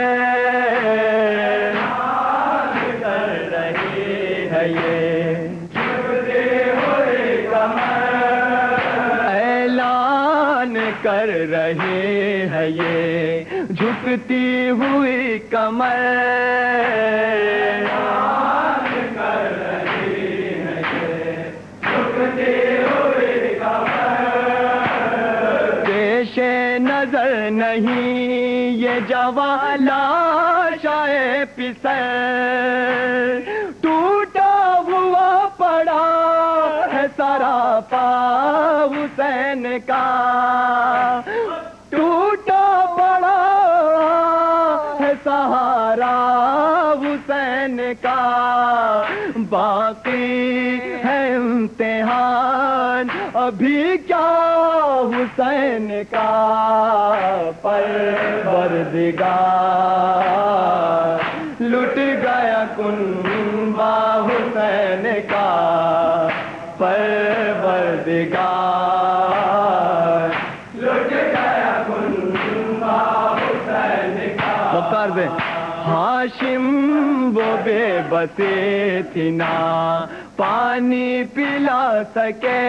کر رہے ہیں یہ جھکتی ہوئی کمر، اعلان کر رہے ہیں یہ جھکتی ہوئی کمر، اعلان کر رہے ہیں یہ جھکتی ہوئی کمر، پیش نظر نہیں یہ جوان لاشائے پسر، ٹوٹا ہوا پڑا ہے سراپا حسین کا، ٹوٹا پڑا ہے سہارا حسین کا، باقی ہے امتحان ابھی کیا حسین کا، پروردگار لٹ گیا کنبہ حسین کا، پروردگار لٹ گیا کنبہ حسین کا، وقار دیں ہاشم وہ بے بسی تھی نا پانی پلا سکے،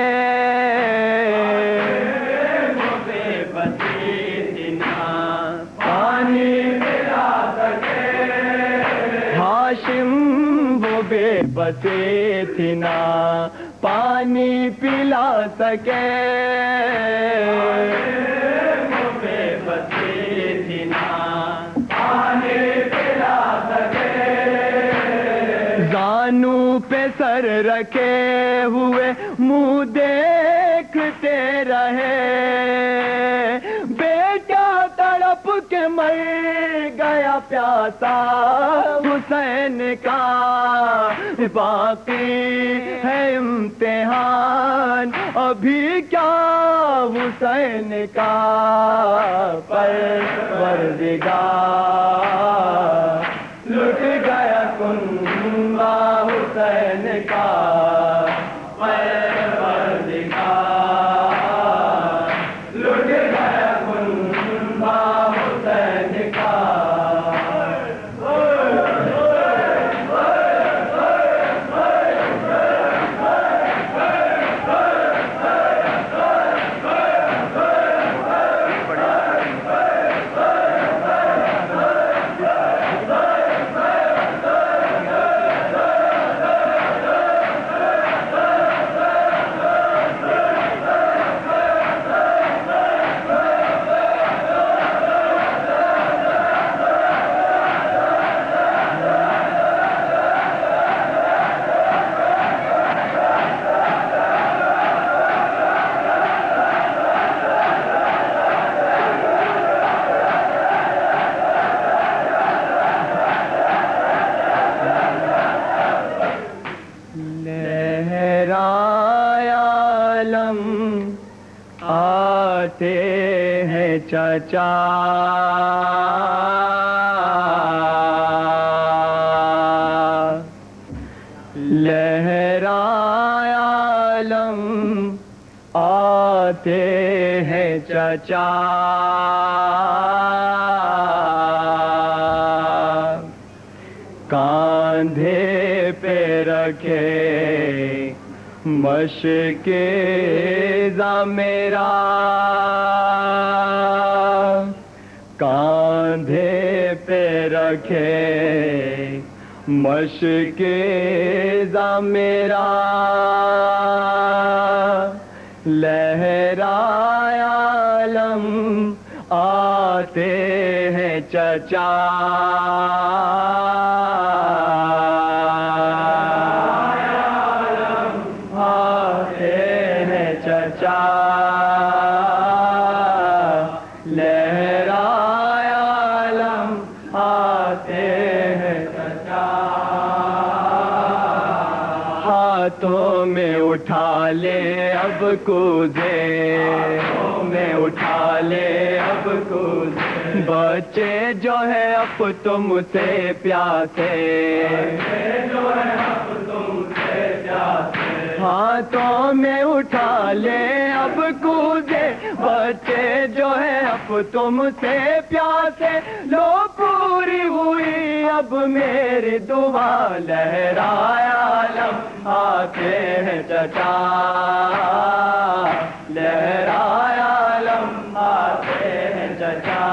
وہ بے بسی تھی نا پانی پلا سکے، ہاشم وہ بے بسی تھی نا پانی پلا سکے، وہ بے بسی تھی نا پانی پلا سکے، زانو پہ سر رکھے ہوئے منہ دیکھتے رہے، بیٹا تڑپ کے مر گیا پیاسا حسین کا، باقی ہے امتحان ابھی کیا حسین کا، پروردگار لٹ گیا کنبہ حسین کا، پروردگار لٹ گیا کنبہ حسین کا، آتے ہیں چچا لہرائے عالم آتے ہیں چچا کاندھے پہ رکھے مشق ذا میرا کاندھے پہ رکھے، مشق ذا میرا لہرائے عالم آتے ہیں چچا، آتے ہیں چچا، لہرائے عالم آتے ہیں چچا، ہاتھوں میں اٹھا لے اب کوزے، میں اٹھا لے اب کوزے، بچے جو ہے اب تم سے پیاسے، جو ہے اب تم سے پیاسے، ہاتھوں میں اٹھا لے اب کوزے، بچے جو ہے اب تم سے پیاسے، لو پوری ہوئی اب میری دعا، لہرائے عالم آتے ہیں چچا، لہرائے عالم آتے ہیں چچا،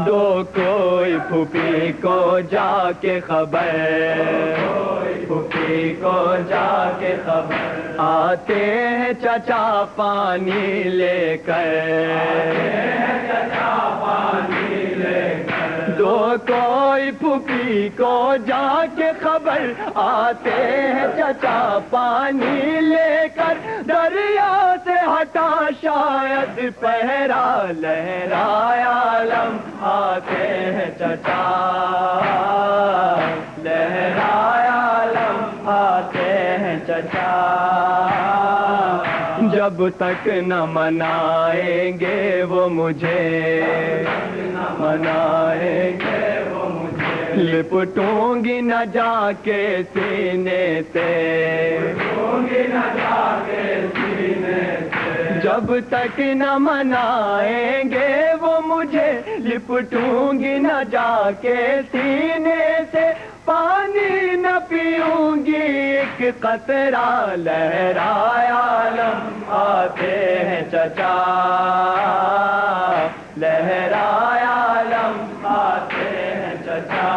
دو کوئی پھوپھی کو جا کے خبر، پھوپھی کو جا کے خبر، آتے ہیں چچا پانی لے کر، چچا پانی لے کر، دو کوئی پھوپھی کو جا کے خبر، آتے ہیں چچا پانی لے کر، دریا سے ہٹا شاید پہرا، لہرائے عالم آتے ہیں چچا، لہرائے عالم آتے ہیں چچا، جب تک نہ منائیں گے وہ مجھے، منائیں گے وہ مجھے، لپٹوں گی نہ جا کے سینے سے، لپٹوں گی نہ جا کے سینے سے، جب تک نہ منائیں گے وہ مجھے، لپٹوں گی نہ جا کے سینے سے، پانی نہ پیوں گی ایک قطرہ، لہرائے عالم آتے ہیں چچا، لہرائے عالم آتے ہیں چچا،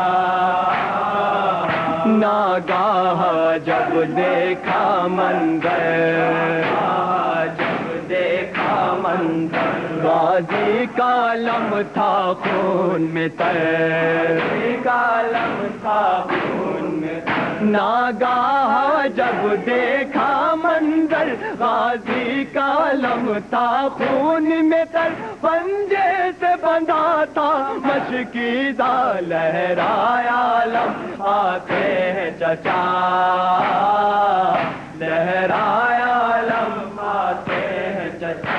ناگاہ جب دیکھا منظر، جب دیکھا منظر، غازی کا علم تھا خون میں تر، کا علم تھا خون میں تر، ناگاہ جب دیکھا منظر، غازی کا علم تھا خون میں تر، پنجے سے بندھا تھا مشکیزہ، لہرائے عالم آتے ہیں چچا، لہرائے عالم آتے ہیں چچا،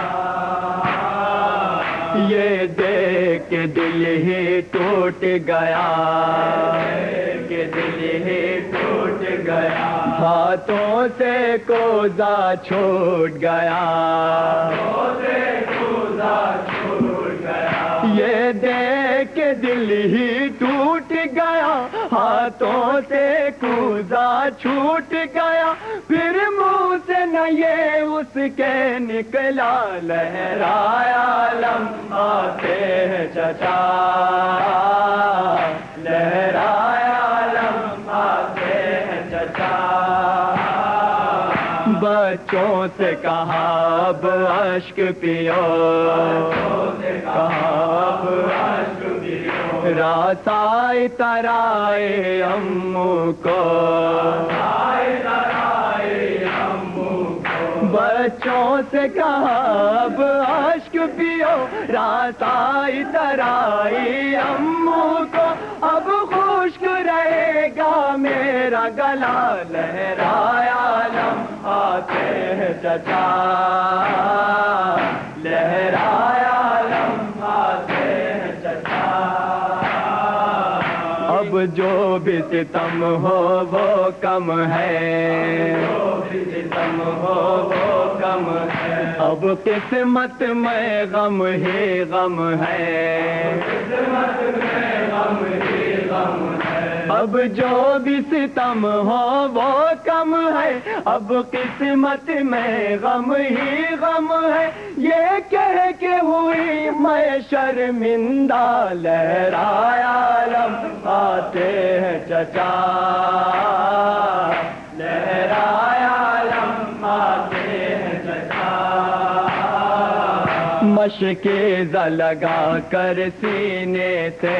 یہ دیکھ کے دل ہی ٹوٹ گیا، کہ دل ہی ٹوٹ گیا، ہاتھوں سے کوزہ چھوٹ گیا، ہاتھوں سے کوزہ چھوٹ گیا، یہ دیکھ کے دل ہی ٹوٹ گیا، ہاتھوں سے کوزہ چھوٹ گیا، پھر منہ سے نہ یہ اس کے نکلا، لہرائے عالم آتے ہیں چچا، لہرائے عالم آتے ہیں چچا، بچوں سے کہا اب اشک پیو، کہا اب اشک پیو، راسائے ترائے امو کو، بچوں سے کہا اب اشک پیو، راسائی ترائی امو کو، اب خشک رہے گا میرا گلا، لہرائے عالم آتے ہیں چچا، لہرائے عالم آتے ہیں چچا، اب جو بھی ستم ہو وہ کم ہے، جو بھی ستم ہو وہ کم ہے، اب قسمت میں غم ہی غم ہے، قسمت میں غم ہی غم ہے، اب جو بھی ستم ہو وہ کم ہے، اب قسمت میں غم ہی غم ہے، یہ کہہ کے ہوئی میں شرمندہ، لہرایا علم آتے ہیں چچا، لہرایا علم آتے ہیں چچا، مشکیز لگا کر سینے سے،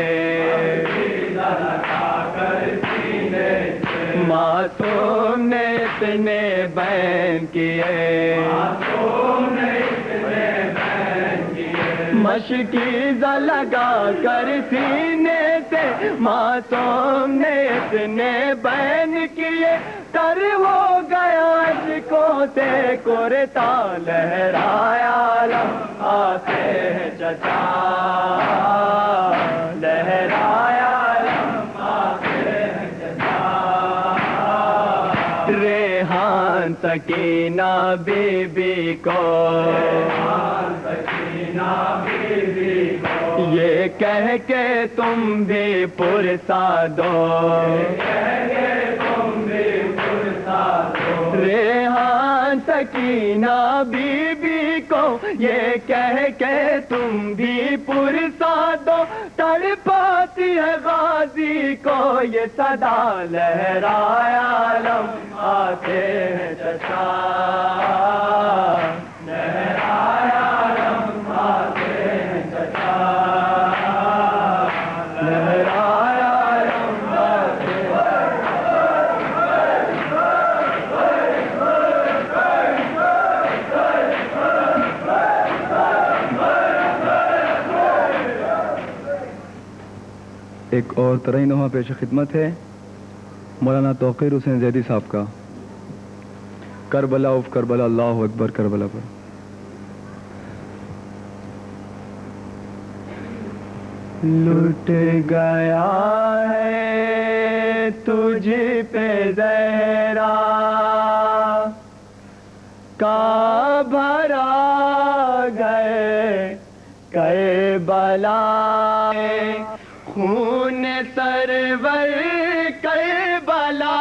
معصوم نے اتنے بین کیے، مشکیزہ لگا کر سینے سے، معصوم نے اتنے بین کیے، تر ہو گیا عشقوں سے کرتا، لہرایا علم آتے ہیں چچا، لہرایا علم آتے ہیں چچا، ریحان سکینہ بی بی کو، یہ کہہ کے تم بھی پرسا دو، ریحان سکینہ بی بی کو یہ کہہ کے تم بھی پرسا دو، تڑپاتی ہے غازی کو یہ صدا، لہرایا علم آتے ہیں چچا، لہرایا علم آتے ہیں چچا، لہرایا علم آتے ہیں چچا۔ ایک اور ترینہ پیش خدمت ہے مولانا توقیر حسین زیدی صاحب کا، کربلا اف کربلا، اللہ اکبر کربلا پر۔ لٹ گیا ہے تجھ پہ زہرا کا بھرا گئے کربلا، خون سرور کربلا،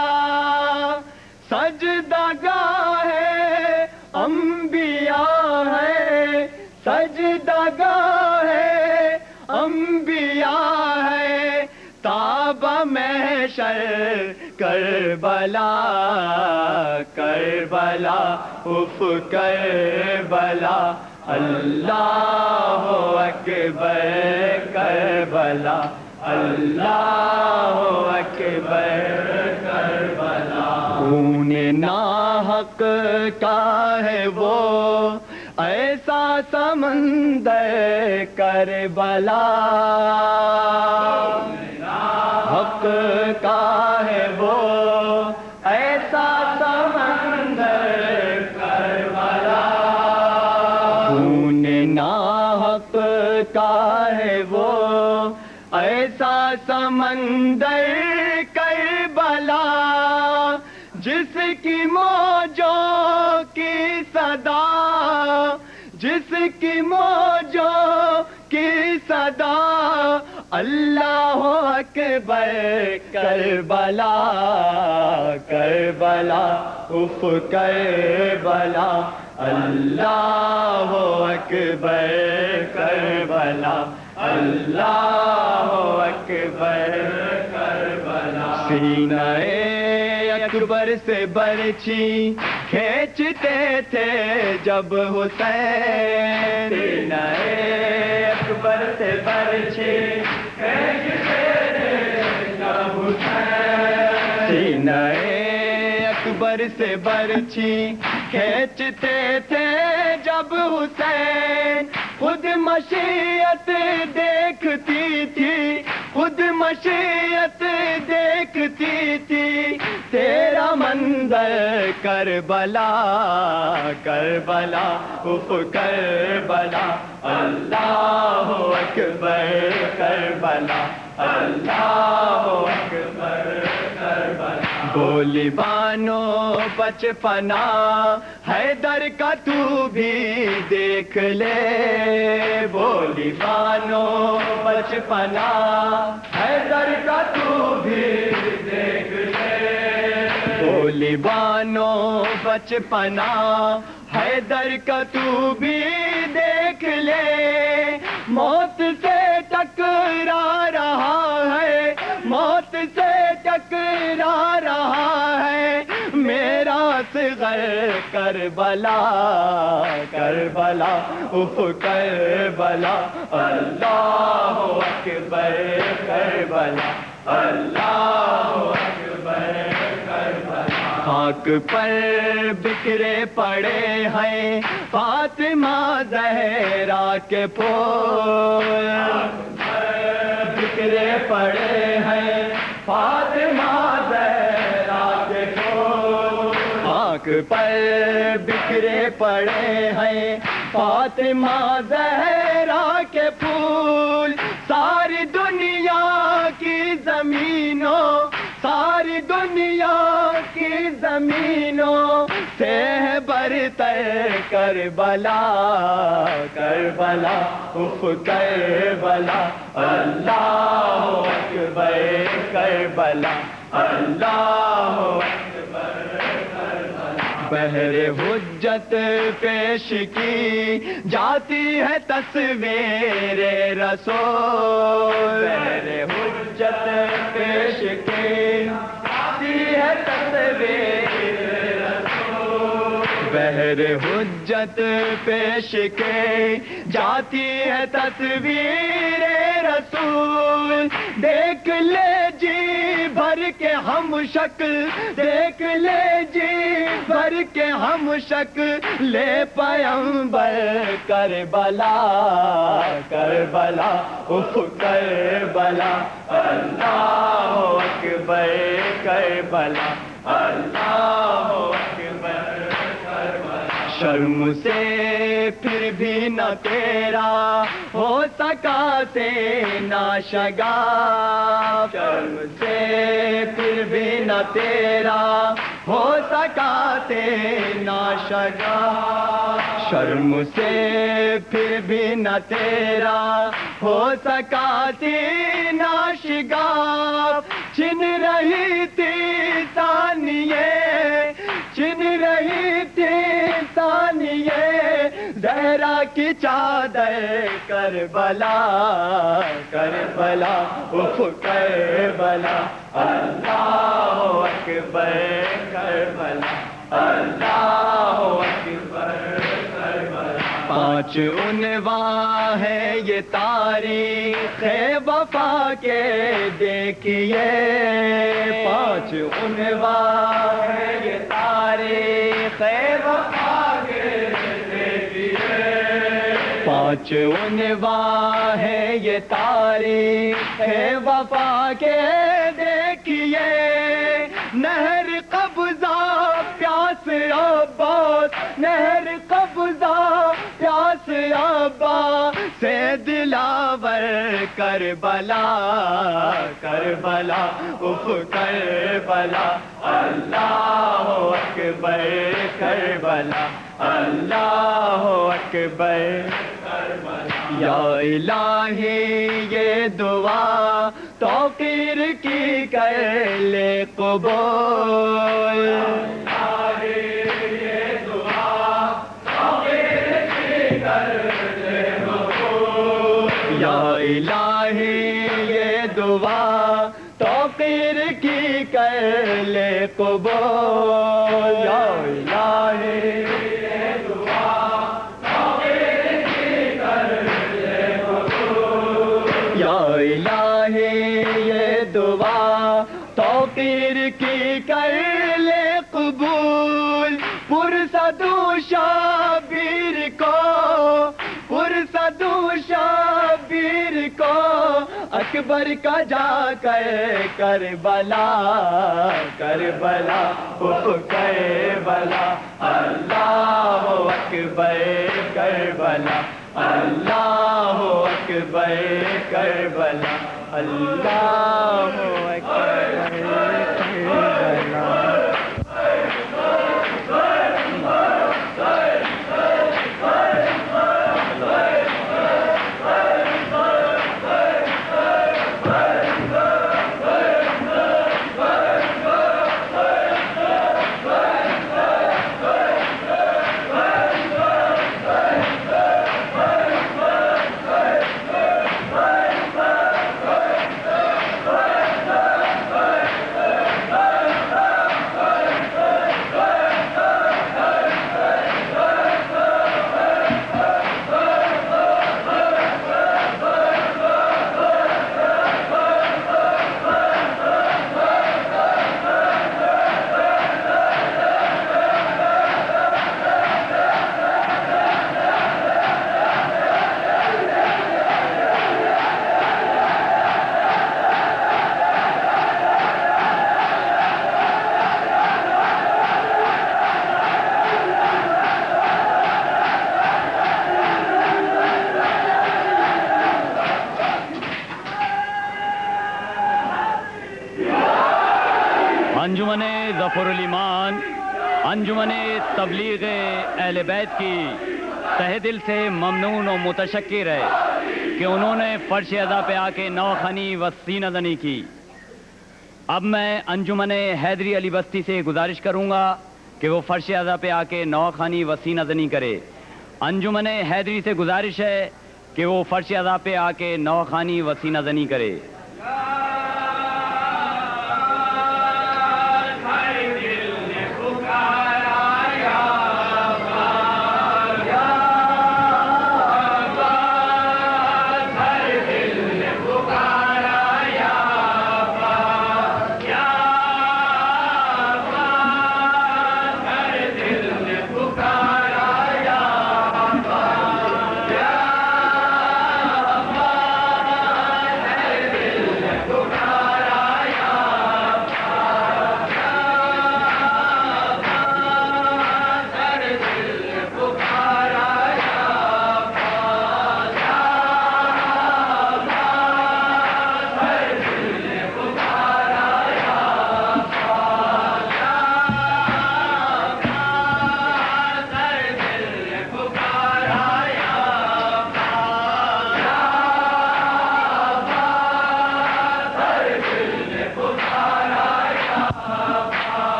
سجدہ گاہ ہے انبیاء ہے، سجدہ گاہ ہے انبیاء ہے، تاب محشر کربلا، کربلا اف کربلا، اللہ اکبر کربلا، اللہ اکبر کربلا، خون ناحق کا ہے وہ ایسا سمندر کربلا، حق کا ہے وہ ایسا سمندر کربلا، خون ناحق کا ہے وہ ایسا سمندر کربلا، جس کی موجوں کی صدا، جس کی موجوں کی صدا، اللہ اکبر کربلا، کربلا اف کربلا، اللہ اکبر کربلا، اللہ اکبر کربلا، سینہ اکبر سے برچھی کھینچتے تھے جب حسین، سینہ اکبر سے برچھی کھینچتے تھے جب حسین، سینہ اکبر سے برچھی کھینچتے تھے جب حسین، خود مشیت دیکھتی تھی، خود مشیت دیکھتی تھی، تیرا منظر کربلا، کربلا اف کربلا، اللہ اکبر کربلا، اللہ اکبر کربلا، بولی بانو بچپنا حیدر کا تو بھی دیکھ لے، بولی بانو بچپنا حیدر کا تو بھی دیکھ لے، بولی بانو بچپنا حیدر کا تو بھی دیکھ لے، موت سے ٹکرا رہا ہے، موت سے ٹکرا رہا ہے میرا اصغر کربلا، کربلا اف کربلا، اللہ اکبر کربلا، اللہ اکبر کربلا، خاک پر بکھرے پڑے ہیں فاطمہ زہرا کے پھول، بکھرے پڑے ہیں فاطمہ زہرا کے پھول، خاک پر بکھرے پڑے ہیں فاطمہ زہرا کے پھول، ساری دنیا کی زمینوں، ساری دنیا کی زمینوں سے برتر کربلا، کربلا اف کربلا، اللہ اکبر کربلا، اللہ اکبر کربلا، بحر حجت پیش کی جاتی ہے تصویر رسول، بحر حجت پیش کی جاتی ہے تصویر رسول، بحر حجت پیش کی جاتی ہے تصویر رسول، دیکھ لے جی بھر کے ہم شکل، دیکھ لے جی بھر کے ہم شکل لے پیغمبر کربلا، کربلا اف کربلا، اللہ اکبر کربلا، اللہ اکبر کربلا، شرم سے پھر بھی نہ تیرا ہو سکا سینہ شگاف، شرم سے پھر بھی نہ تیرا ہو سکا سینہ شگاف، شرم سے پھر بھی نہ تیرا ہو سکا سینہ شگاف، چھن رہی تھی ثانیے، چھن رہی تھی ثانیے زہرا کی چادر کربلا، کربلا اف کربلا، اللہ اکبر کربلا، اللہ اکبر کربلا، پانچ عنوان ہے یہ تاریخ وفا کے دیکھیے، پانچ عنوان ہے یہ تاریخ وفا کے دیکھیے، پانچ عنوان ہے یہ تاریخ وفا کے دیکھیے، نہر قبضہ پیاس عباس، نہر قبضہ پیاس عباس سے دلاور کربلا، کربلا اف کربلا، اللہ اکبر کربلا، اللہ اکبر کربلا، یا الہی یہ دعا توقیر کی کر لے قبول، یہ دعا توقیر کی کر لے قبول، یا الہی یہ دعا توقیر کی کر لے قبول، یا الہی یہ دعا توقیر کی کر لے قبول، یا الہی یہ دعا توقیر کی کر لے قبول، پرسدو شابیر کو، پرسدو شابیر کو اکبر کا جا کر کربلا، کربلا اف کربلا، اللہ اکبر کربلا، اللہ اکبر کربلا، اللہ اکبر کربلا۔ ظفرالایمان انجمن تبلیغ اہل بیت کی تہ دل سے ممنون و متشکر ہے کہ انہوں نے فرش ادا پہ آ کے نوخانی و سینہ زنی کی۔ اب میں انجمن حیدری علی بستی سے گزارش کروں گا کہ وہ فرش ادا پہ آ کے نوخانی و سینہ زنی کرے۔ انجمن حیدری سے گزارش ہے کہ وہ فرش ادا پہ آ کے نوخانی و سینہ زنی کرے۔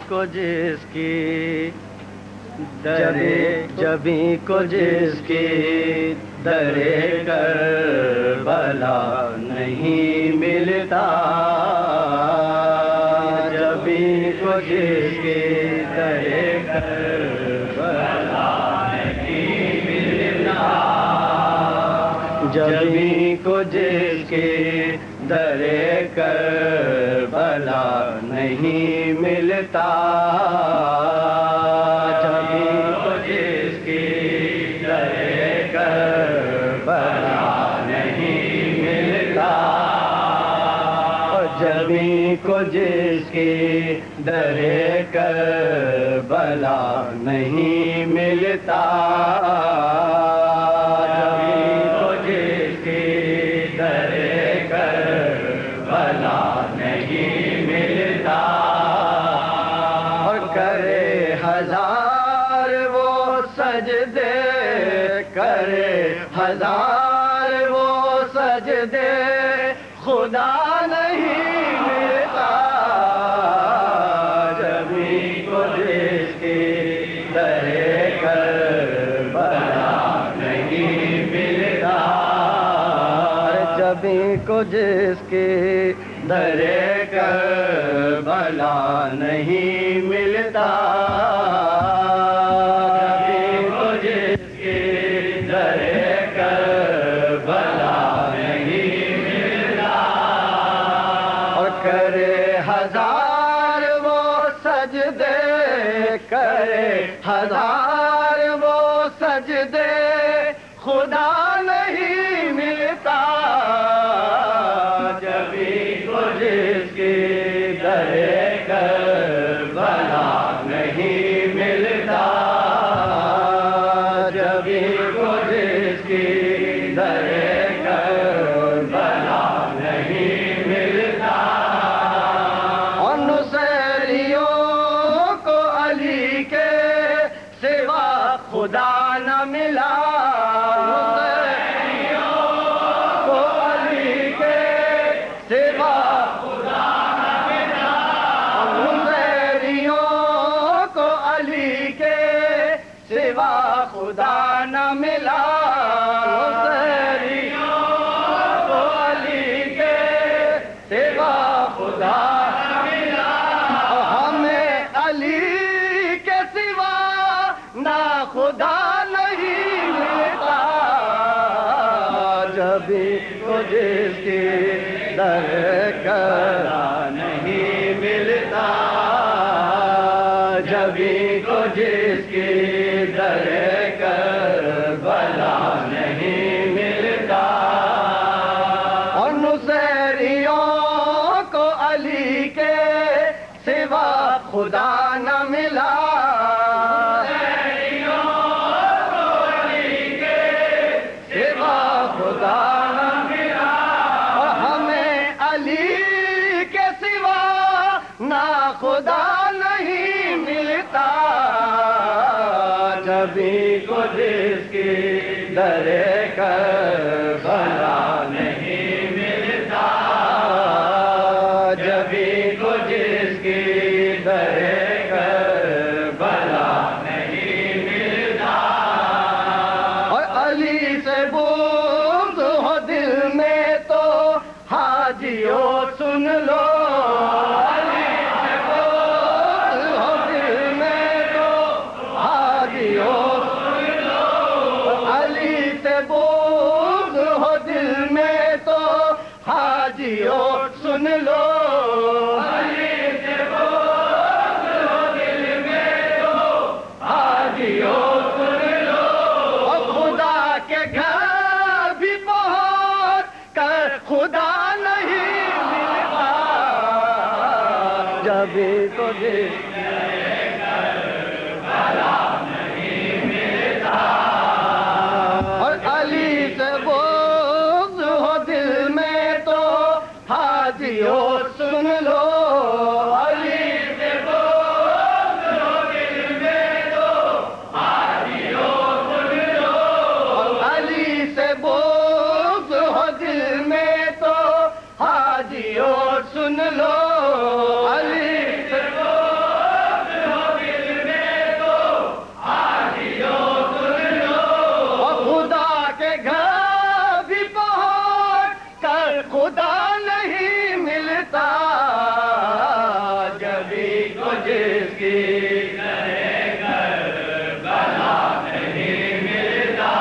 کو جس کی درے جبھی کو جس کی درے کربلا نہیں ملتا جبھی کو جس کی درے کربلا نہیں ملتا جبھی کو جس کی درے کربلا نہیں ملتا جبھی کو جس کی درے کربلا نہیں ملتا جبھی کو جس کی درے کربلا نہیں ملتا کرے ہزار وہ سجدے خدا نہیں ملتا جبھی کو جس کی در کربلا نہیں ملتا جبھی کو جس کی در کربلا نہیں ملتا ہزار وہ سجدے خدا نہیں ملتا جبھی کو جس کی در کربلا نہیں ملتا جبھی کو جس کی در کربلا نہیں ملتا اور نصیریوں کو علی کے سوا خدا نہ ملا کو علی کے سوا خدا نہ ملا نصیریوں کو علی کے سوا خدا نہ ملا نصیریوں کو علی کے سوا خدا نہ ملا ہمیں علی کے سوا نہ خدا نہیں ملتا جبھی کو جس کی در کربلا نہیں ملتا جبھی کو جس کی در کربلا نہیں ملتا اور نصیریوں کو علی کے سوا خدا نہ ملا خدا نہیں ملتا جبھی کو جس کی در کربلا نہیں ملتا جبھی کو جس کی در کربلا نہیں ملتا اور علی سے بغض ہو دل میں تو حاجیوں سن لو سن لو علی سے بغض ہو دل میں تو حاجیوں سن لو اور خدا کے گھر بھی پہنچ کر خدا نہیں ملتا جبھی تو جس کربلا نہیں ملتا اور علی سے بغض ہو دل میں تو حاجیوں سن لو علی سے بغض ہو دل میں تو حاجیوں سن لو علی سے بغض ہو دل میں تو حاجیوں سن لو علی سے بغض ہو دل میں تو حاجیوں سن لو اور خدا کے گھر بھی پہنچ کر خدا نہیں ملتا جبھی کو جس کی در کربلا نہیں ملتا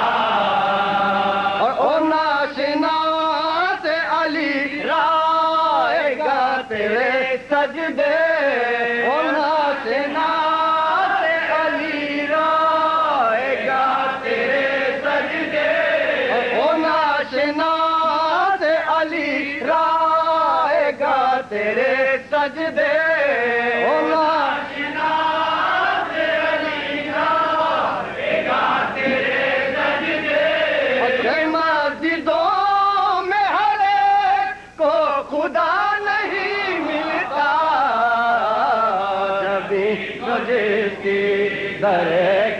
اور او ناشنا سے علی رائے گا تیرے سجدے او ناشنا سے علی رائے گا تیرے سجدے او ناشنا سے علی رائے گا تیرے سجدے او ناشنا سے علی رائے گا تیرے سجدے مسجدوں میں ہر ایک کو خدا نہیں ملتا جبھی کو جس کی در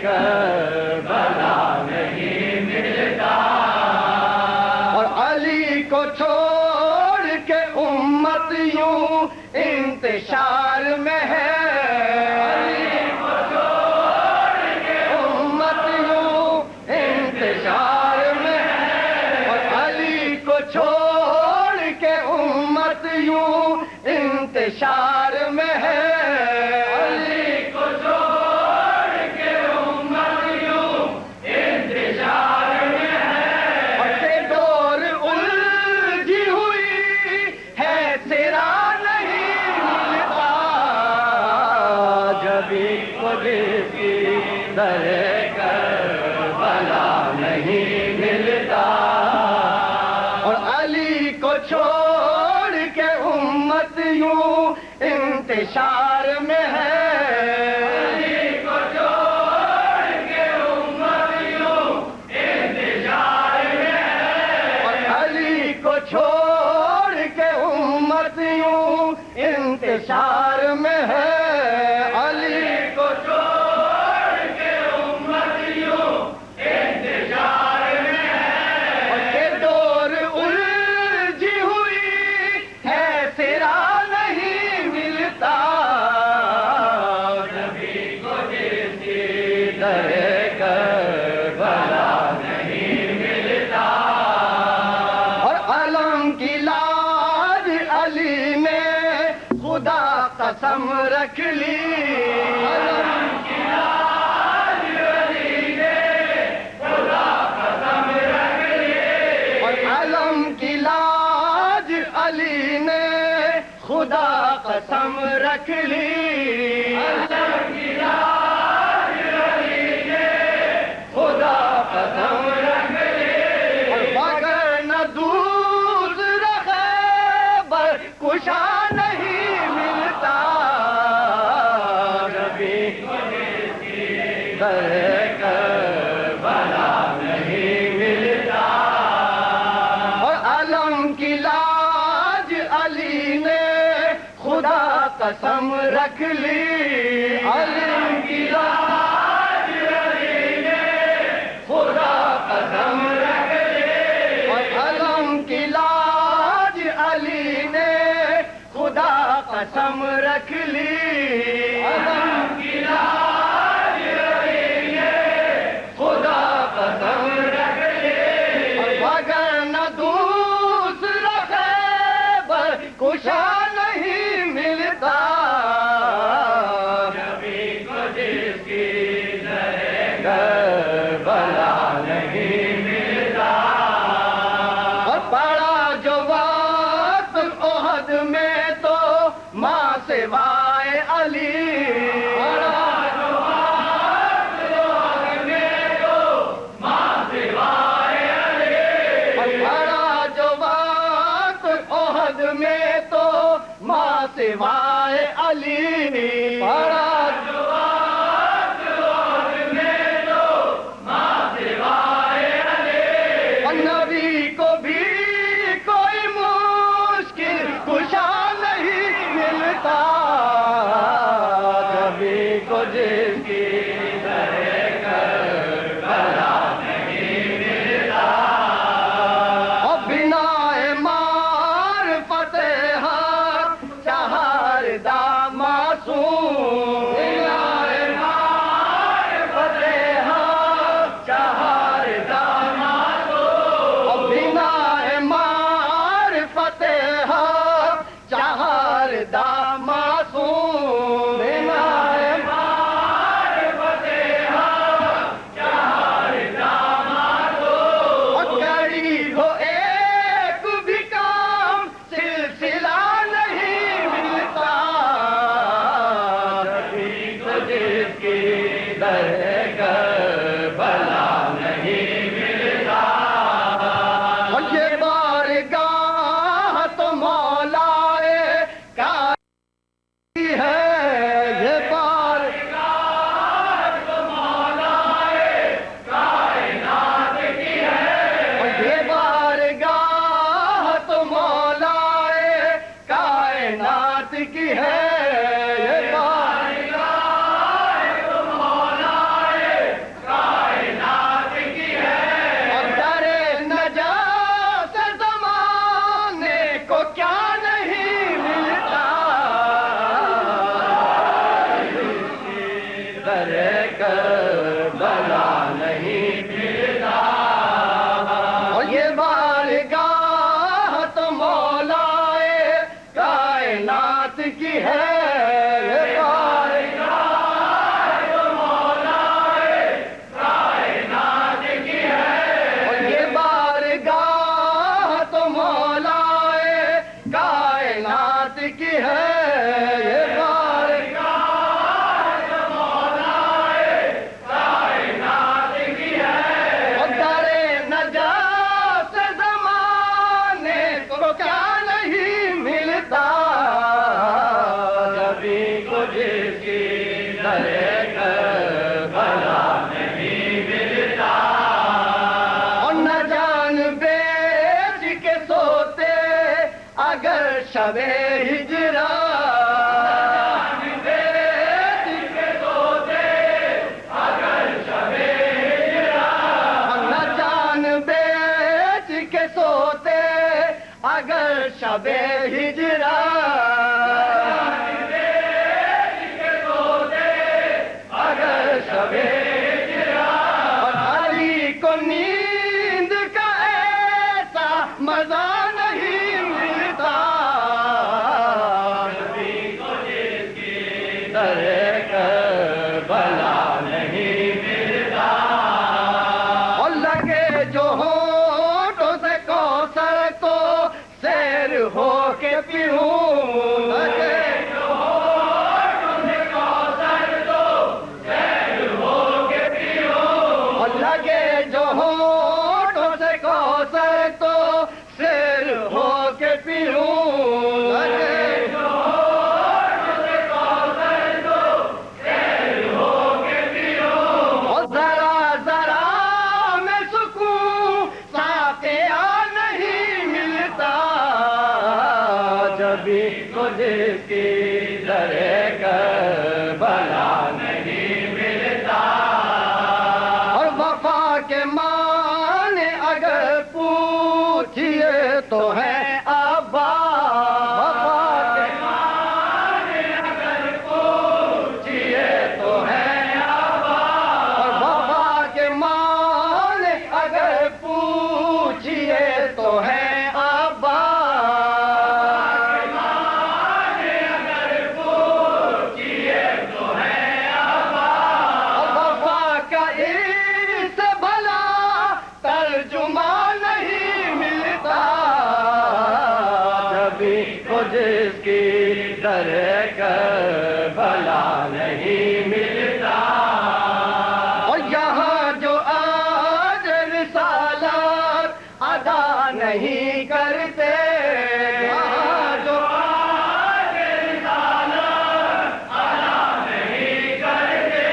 کربلا نہیں ملتا کو چھوڑ کے امت یوں انتشار میں ہے، علی کو چھوڑ کے امت یوں انتشار میں ہے، اور علی کو چھوڑ کے امت یوں انتشار میں ہے، علی کو چھوڑ کے امت یوں انتشار میں ہے، اور کہ ڈور الجھی ہوئی ہے سرا نہیں ملتا، جبھی کو جس کی در کربلا نہیں ملتا، اور علی کو چھوڑ کے امت یوں انتشار میں ہے، علی کو چھوڑ کے امت یوں انتشار میں ہے، اور علی کو چھوڑ کے امت یوں انتشار میں ہے، علی کو چھوڑ کے امت یوں انتشار میں ہے، اور کہ ڈور الجھی ہوئی ہے سرا نہیں ملتا، نبی کو جس کی در کربلا نہیں ملتا، اور علم کی لاج علی نے خدا قسم رکھ لی، علم کی لاج علی نے خدا قسم رکھ لی، اور علم کی لاج علی نے خدا قسم رکھ لی، علم کی لاج علی نے خدا قسم رکھ لی، اور مگر نہ دوسرا خیبر کشا نہیں ملتا، نبی کو جس کی در کربلا نہیں ملتا، اور علم کی لاج علی نے خدا قسم رکھ لی، علم کی لاج علی نے خدا قسم رکھ لی، اور علم کی لاج علی نے خدا قسم رکھ لی، علم کی لاج علی نے خدا قسم رکھ لی، اور مگر نہ دوسرا خیبر کشا نہیں ملتا، نبی کو جس کی در کربلا نہیں ملتا، اور پڑا جو وقت احد میں تو ماں سوائے علی، پڑا جو وقت احد میں تو ماں سوائے علی، اور پڑا جو وقت احد میں تو ماں سوائے علی، پڑا جو وقت احد میں تو ماں سوائے علی، اور نبی کو بھی کوئی مشکل کشا نہیں ملتا، نبی کو جس کی در کربلا نہیں ملتا، اور بنا معرفت حق چہار دا معصوم، بنا ہے یہ بارگاہ تو مولائے کائنات کی ہے یہ بارگاہ تو مولائے کائنات کی ہے یہ بارگاہ تو مولائے کائنات کی ہے در نجات زمانے کو کیا نہیں ملتا جبھی کو جس کی در کربلا نہیں ملتا اور نہ جان بیچ کے سوتے اگر شب ہجرا اگر شب ہجرا اگر شب ہجرا اور علی کو نیند کا ایسا مزہ نہیں ملتا کبھی کو جس کی در کربلا نہیں ملتا اور لگے جو ہونٹوں سے کوثر کو سیر ہو کے پیوں لگے جو ہونٹوں سے کوثر کو سیر ہو کے پیوں اور لگے جو ہونٹوں سے کوثر کو سیر ہو کے پیوں لگے جو ہونٹوں سے کوثر کو سیر ہو کے پیوں اور ذرا ذرا میں سکون ساتھیا نہیں ملتا جبھی کو جس کی در کربلا نہیں ملتا اور وفا کے معنی اگر پوچھئے تو ہے ابا وفا کے معنی اگر پوچھئے تو ہے ابا اور وفا کے معنی اگر پوچھئے تو ہے ابا وفا کا اس بھلا ترجمہ نہیں ملتا جبھی کو جس کی در کربلا نہیں ملتا اور یہاں جو آج رسالت ادا نہیں کرتے یہاں جو آج رسالت ادا نہیں کرتے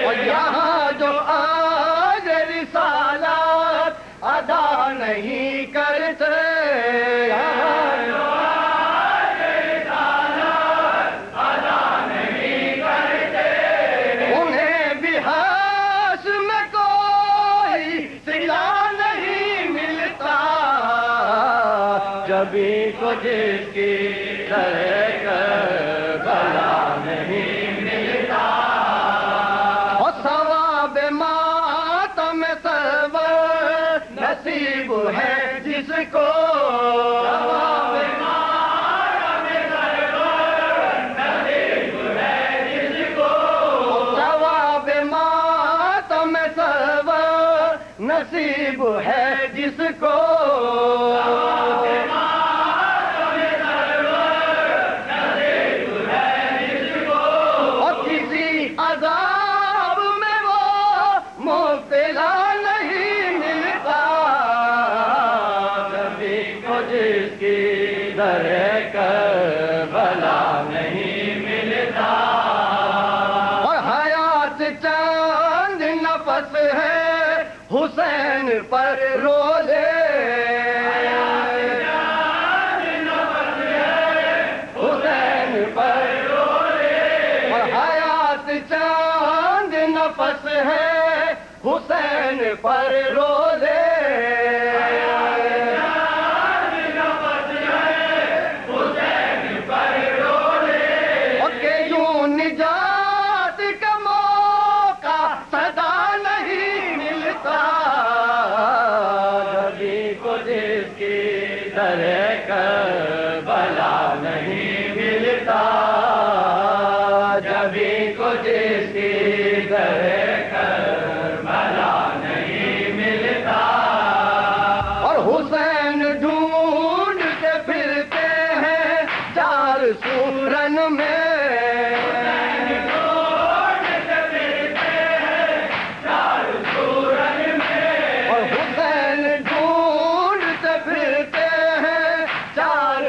اور یہاں جو آج رسالت ادا نہیں کرتے یہاں جو آج رسالت ادا نہیں کرتے انہیں بھی حاش میں کوئی صلہ نہیں ملتا جبھی کو جس کی در کربلا نہیں ملتا اور ثواب ماتم سرور نصیب ہے جس کو ثواب ماتم سرور نصیب ہے جس کو ثواب ماتم سرور نصیب ہے جس کو اور کسی عذاب میں وہ مبتلا نہیں ملتا کبھی کو جس کی در کربلا نہیں ملتا اور حیات چاند نفس ہے حسین پر رو لے حسین پر رو لے اور حیات چاند نفس ہے حسین پر رو لے اور کہ یوں نجات کا موقع صدا نہیں ملتا جبھی کو جس کی در کربلا نہیں ملتا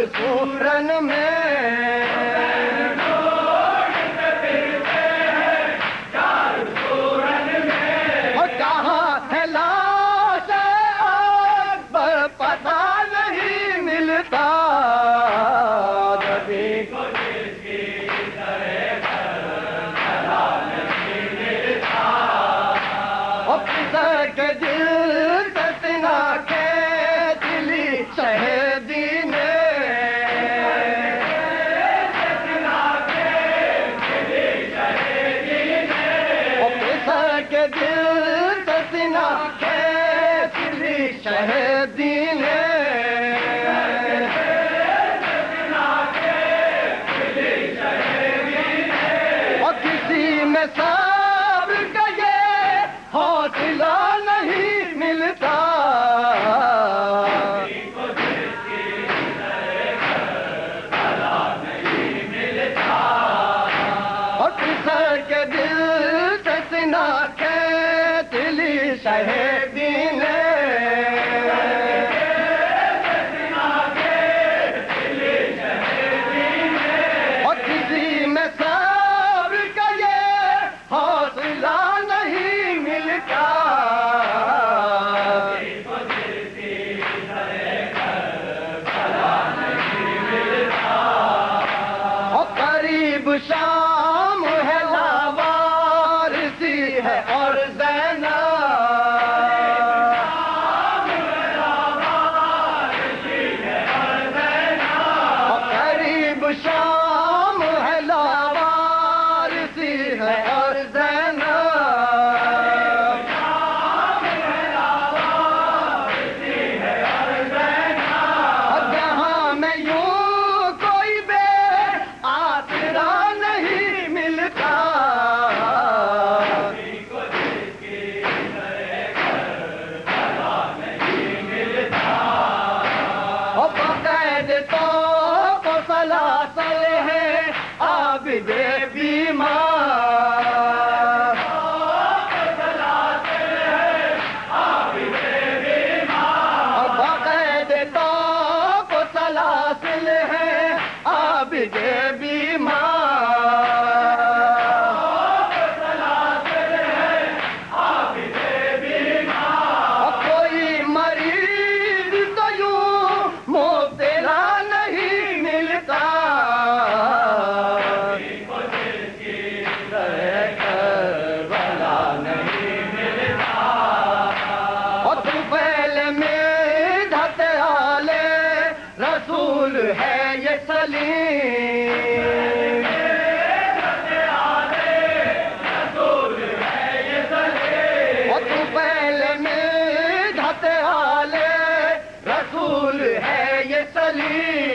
سورن میں کہاں ہے لاش اکبر پتہ نہیں ملتا کے دل ستنا کے دلی شہیدی نے کے دل ستنا کے دلی شہیدی نے اور کسی میں صبر کا یہ حوصلہ نہیں ملتا اور کسر کے دل سے سنا کے دلی شہیدی نے اور کسی میں صبر کا یہ حوصلہ نہیں ملتا اور قریب شام ہے لاوارسی ہے اور زینب اور قریب شام ہے لاوارسی ہے اور زینب جہاں میں یوں کوئی بے آسرا نہیں ملتا اور بقید تو سلاسل ہے عابد بیمار اور بقید تو سلاسل ہے عابد بیمار اور کوئی مریض تو یوں مبتلا نہیں ملتا کربلا نہیں ملتا اور طفیل میں دھت آلے رسول ہے یہ سلیم اور طفیل میں دھت آلے رسول ہے یہ سلیم